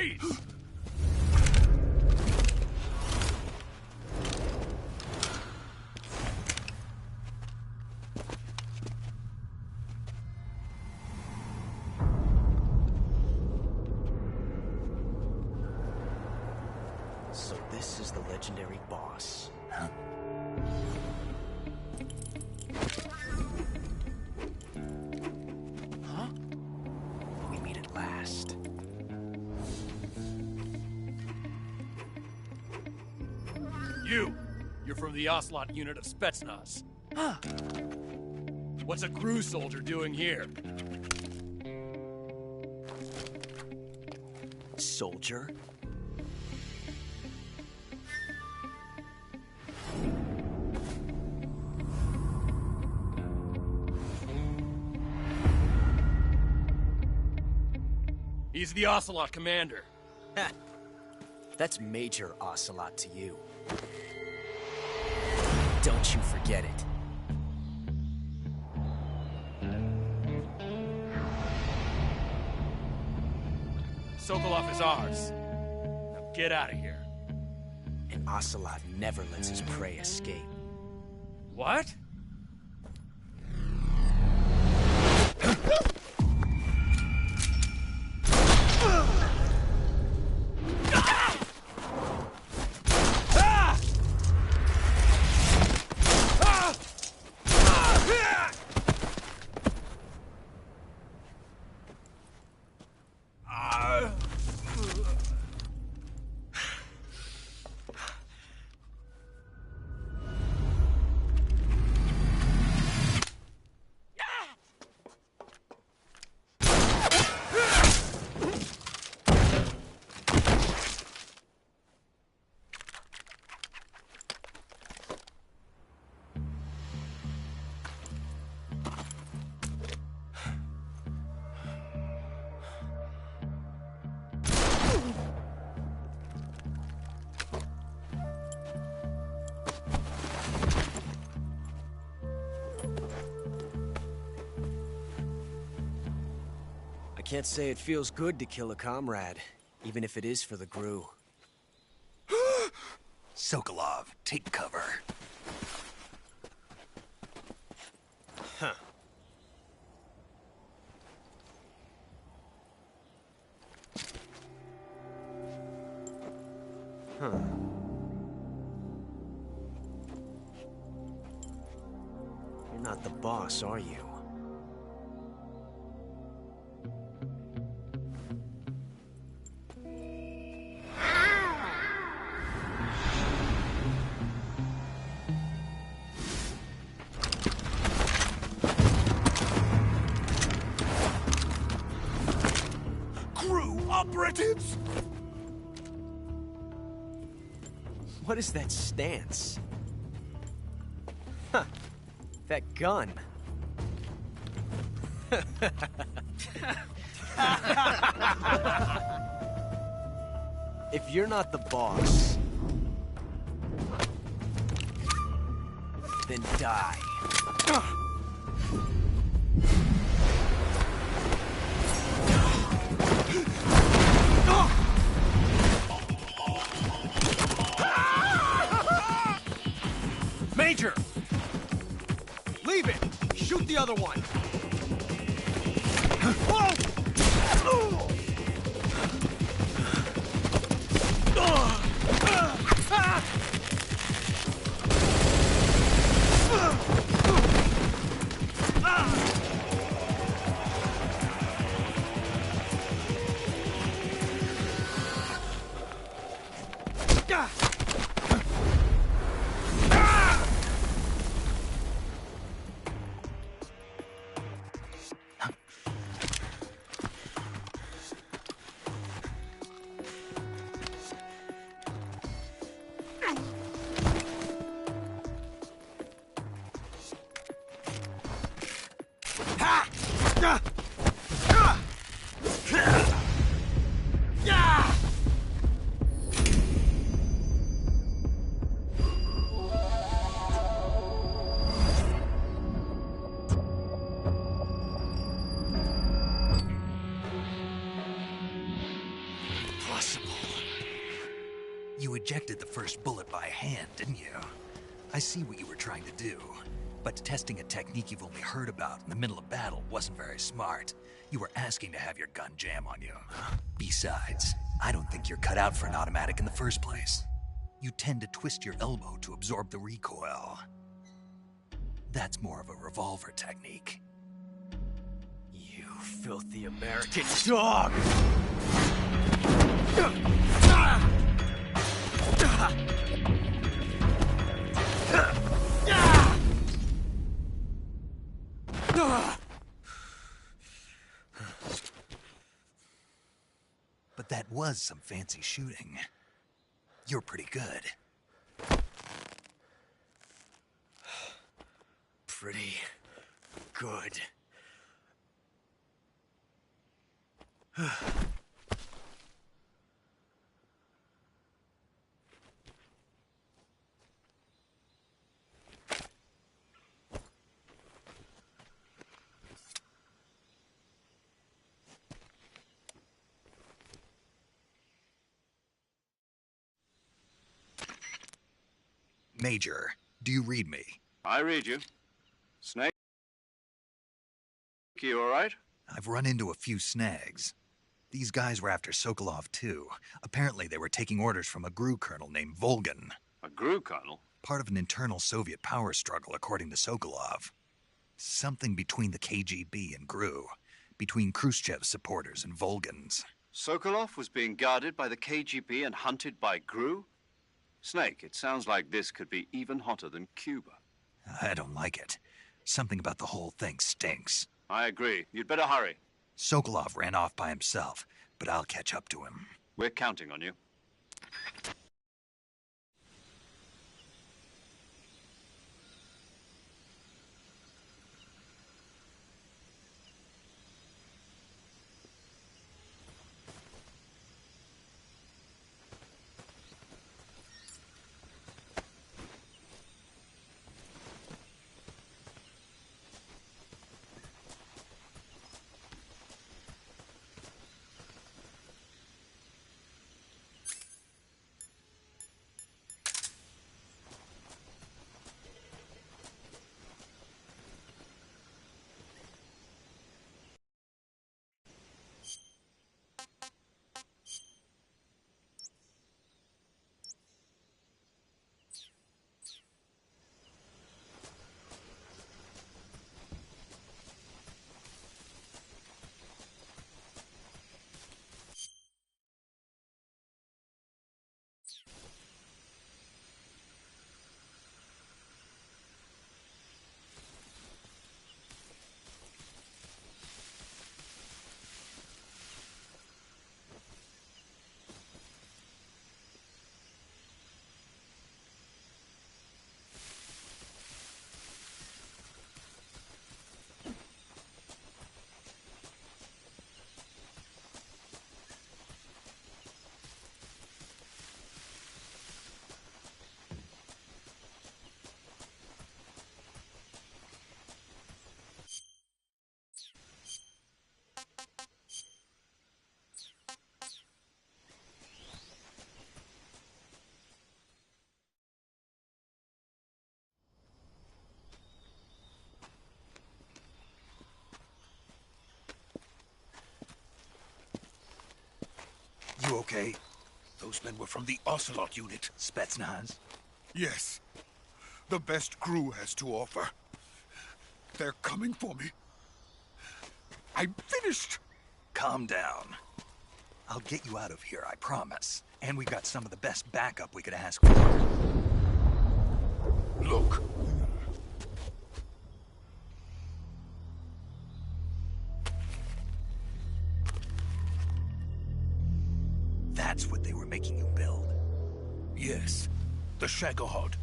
Freeze! So this is the legendary boss. Huh? Huh? We meet at last. You're from the Ocelot unit of Spetsnaz. Huh. What's a crew soldier doing here? Soldier? He's the Ocelot commander. Ha! That's Major Ocelot to you. Don't you forget it. Sokolov is ours. Now get out of here. And Ocelot never lets his prey escape. What? I can't say it feels good to kill a comrade, even if it is for the GRU. Sokolov, take cover. Huh. Huh. You're not the boss, are you? Operatives! What is that stance? Huh. That gun. If you're not the boss, then die. Major! Leave it! Shoot the other one! ejected the first bullet by hand, didn't you? I see what you were trying to do. But testing a technique you've only heard about in the middle of battle wasn't very smart. You were asking to have your gun jam on you. Besides, I don't think you're cut out for an automatic in the first place. You tend to twist your elbow to absorb the recoil. That's more of a revolver technique. You filthy American dog! But that was some fancy shooting. You're pretty good. Pretty good. Major, do you read me? I read you. Snake? You all right? I've run into a few snags. These guys were after Sokolov too. Apparently they were taking orders from a GRU colonel named Volgin. A GRU colonel? Part of an internal Soviet power struggle, according to Sokolov. Something between the KGB and GRU. Between Khrushchev's supporters and Volgin's. Sokolov was being guarded by the KGB and hunted by GRU? Snake, it sounds like this could be even hotter than Cuba. I don't like it. Something about the whole thing stinks. I agree. You'd better hurry. Sokolov ran off by himself, but I'll catch up to him. We're counting on you. You okay? Those men were from the Ocelot unit. Spetsnaz? Yes. The best GRU has to offer. They're coming for me. I'm finished. Calm down. I'll get you out of here, I promise. And we got some of the best backup we could ask for. Look. That's what they were making you build? Yes. The Shagohod.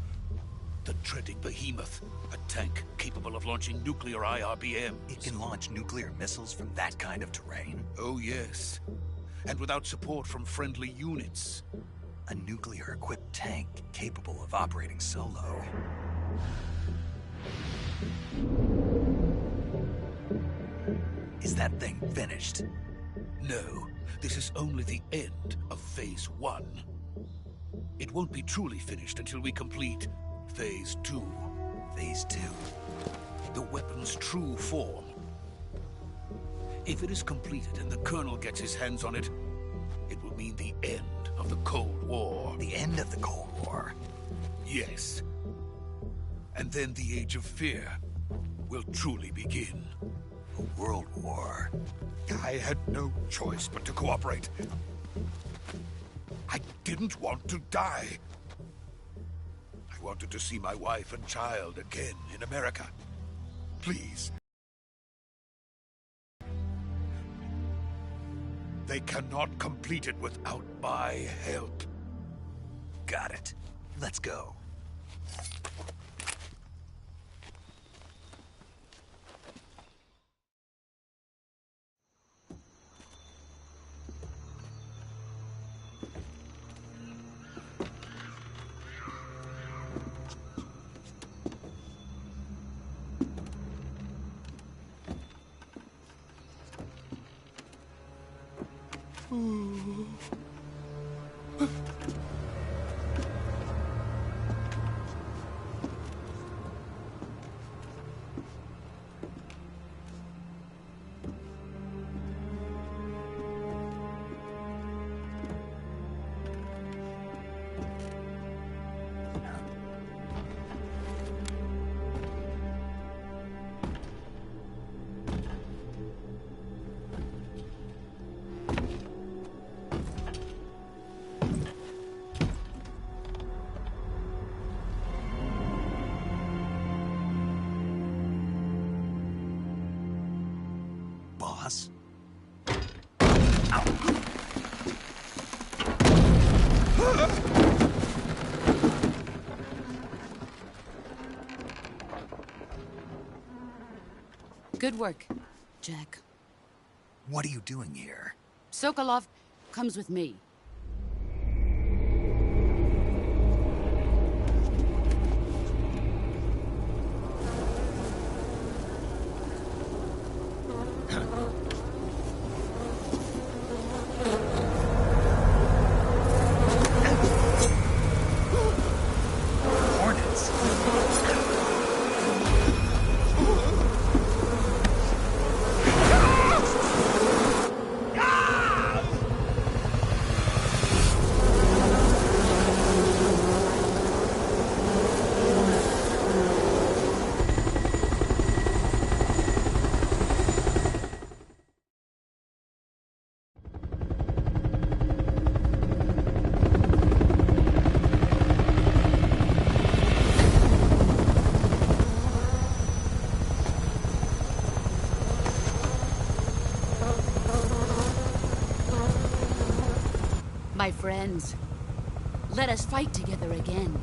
The dreaded behemoth. A tank capable of launching nuclear IRBMs. It can launch nuclear missiles from that kind of terrain? Oh, yes. And without support from friendly units. A nuclear-equipped tank capable of operating solo. Is that thing finished? No. This is only the end of Phase 1. It won't be truly finished until we complete Phase 2. Phase 2? The weapon's true form. If it is completed and the Colonel gets his hands on it, it will mean the end of the Cold War. The end of the Cold War? Yes. And then the Age of Fear will truly begin. A world war? I had no choice but to cooperate. I didn't want to die. I wanted to see my wife and child again in America. Please. They cannot complete it without my help. Got it. Let's go. Boss? Good work, Jack. What are you doing here? Sokolov comes with me. My friends, let us fight together again.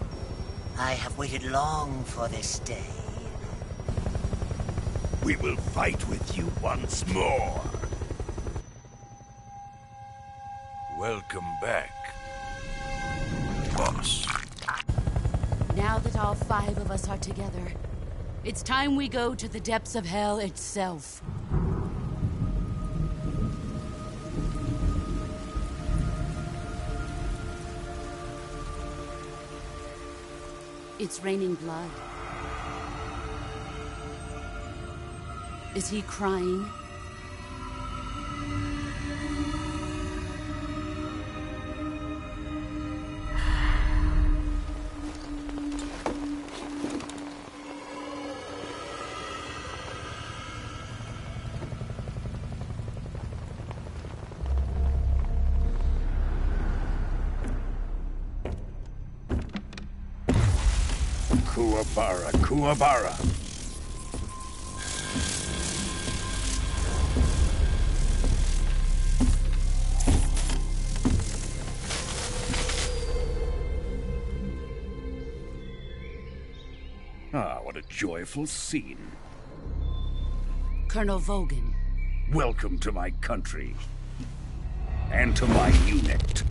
I have waited long for this day. We will fight with you once more. Welcome back, boss. Now that all 5 of us are together, it's time we go to the depths of hell itself. It's raining blood. Is he crying? Kuwabara, Kuwabara. Ah, what a joyful scene. Colonel Vogan. Welcome to my country. And to my unit.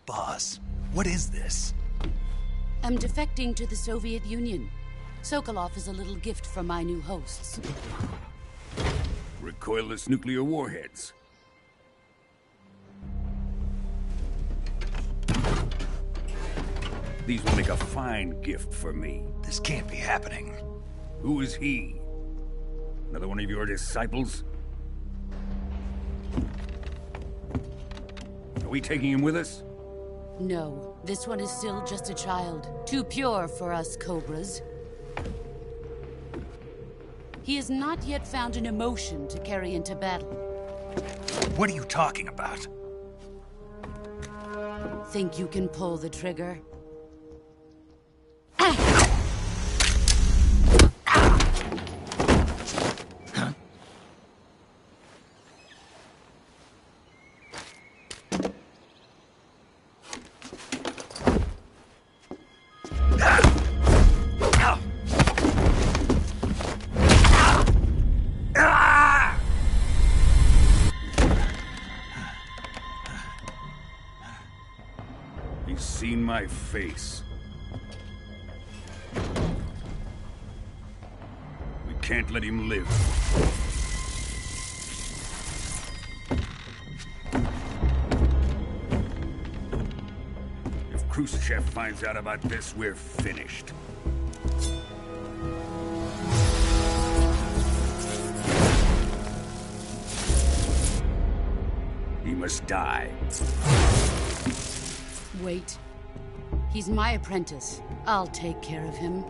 Boss, what is this? I'm defecting to the Soviet Union. Sokolov is a little gift from my new hosts. Recoilless nuclear warheads. These will make a fine gift for me. This can't be happening. Who is he? Another one of your disciples? Are we taking him with us? No, this one is still just a child. Too pure for us Cobras. He has not yet found an emotion to carry into battle. What are you talking about? Think you can pull the trigger? He's seen my face. We can't let him live. If Khrushchev finds out about this, we're finished. He must die. Wait. He's my apprentice. I'll take care of him.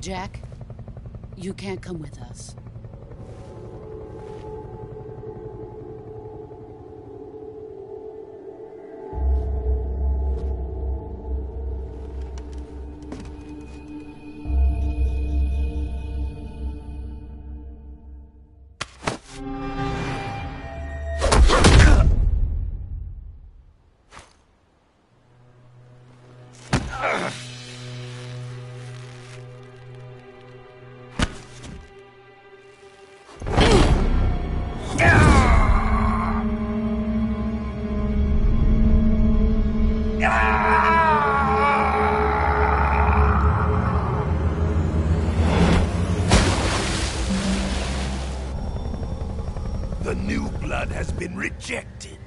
Jack, you can't come with us. The new blood has been rejected.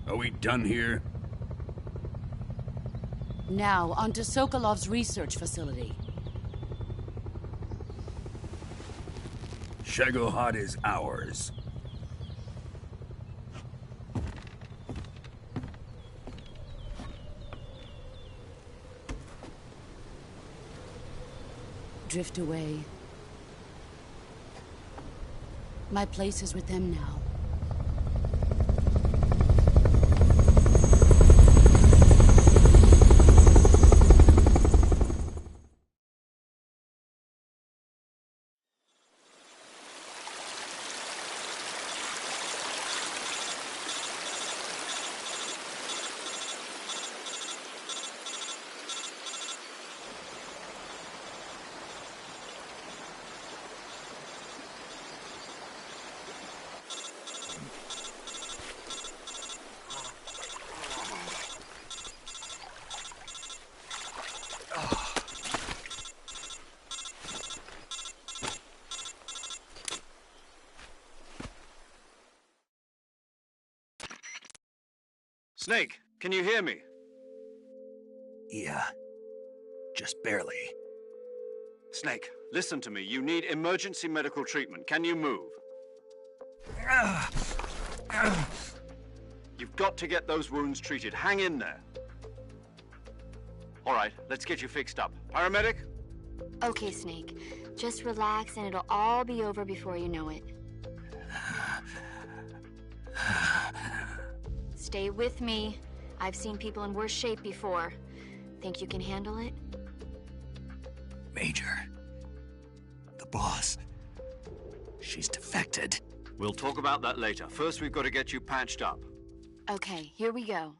Are we done here? Now, onto Sokolov's research facility. Shagohod is ours. Drift away. My place is with them now. Snake, can you hear me? Yeah. Just barely. Snake, listen to me. You need emergency medical treatment. Can you move? You've got to get those wounds treated. Hang in there. All right, let's get you fixed up. Paramedic? Okay, Snake. Just relax and it'll all be over before you know it. Stay with me. I've seen people in worse shape before. Think you can handle it? Major. The boss. She's defected. We'll talk about that later. First, we've got to get you patched up. Okay, here we go.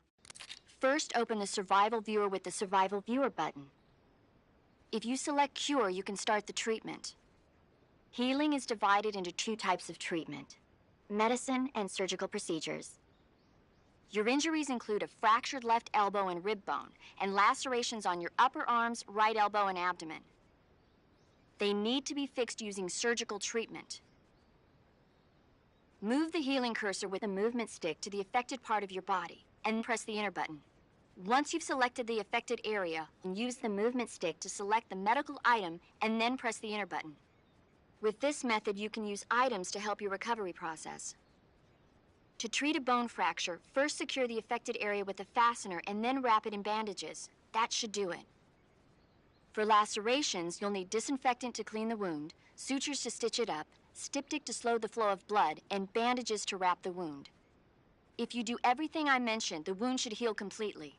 First, open the Survival Viewer with the Survival Viewer button. If you select Cure, you can start the treatment. Healing is divided into two types of treatment: medicine and surgical procedures. Your injuries include a fractured left elbow and rib bone, and lacerations on your upper arms, right elbow, and abdomen. They need to be fixed using surgical treatment. Move the healing cursor with the movement stick to the affected part of your body, and press the enter button. Once you've selected the affected area, use the movement stick to select the medical item, and then press the enter button. With this method, you can use items to help your recovery process. To treat a bone fracture, first secure the affected area with a fastener and then wrap it in bandages. That should do it. For lacerations, you'll need disinfectant to clean the wound, sutures to stitch it up, styptic to slow the flow of blood, and bandages to wrap the wound. If you do everything I mentioned, the wound should heal completely.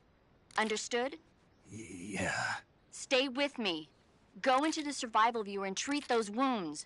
Understood? Yeah. Stay with me. Go into the survival viewer and treat those wounds.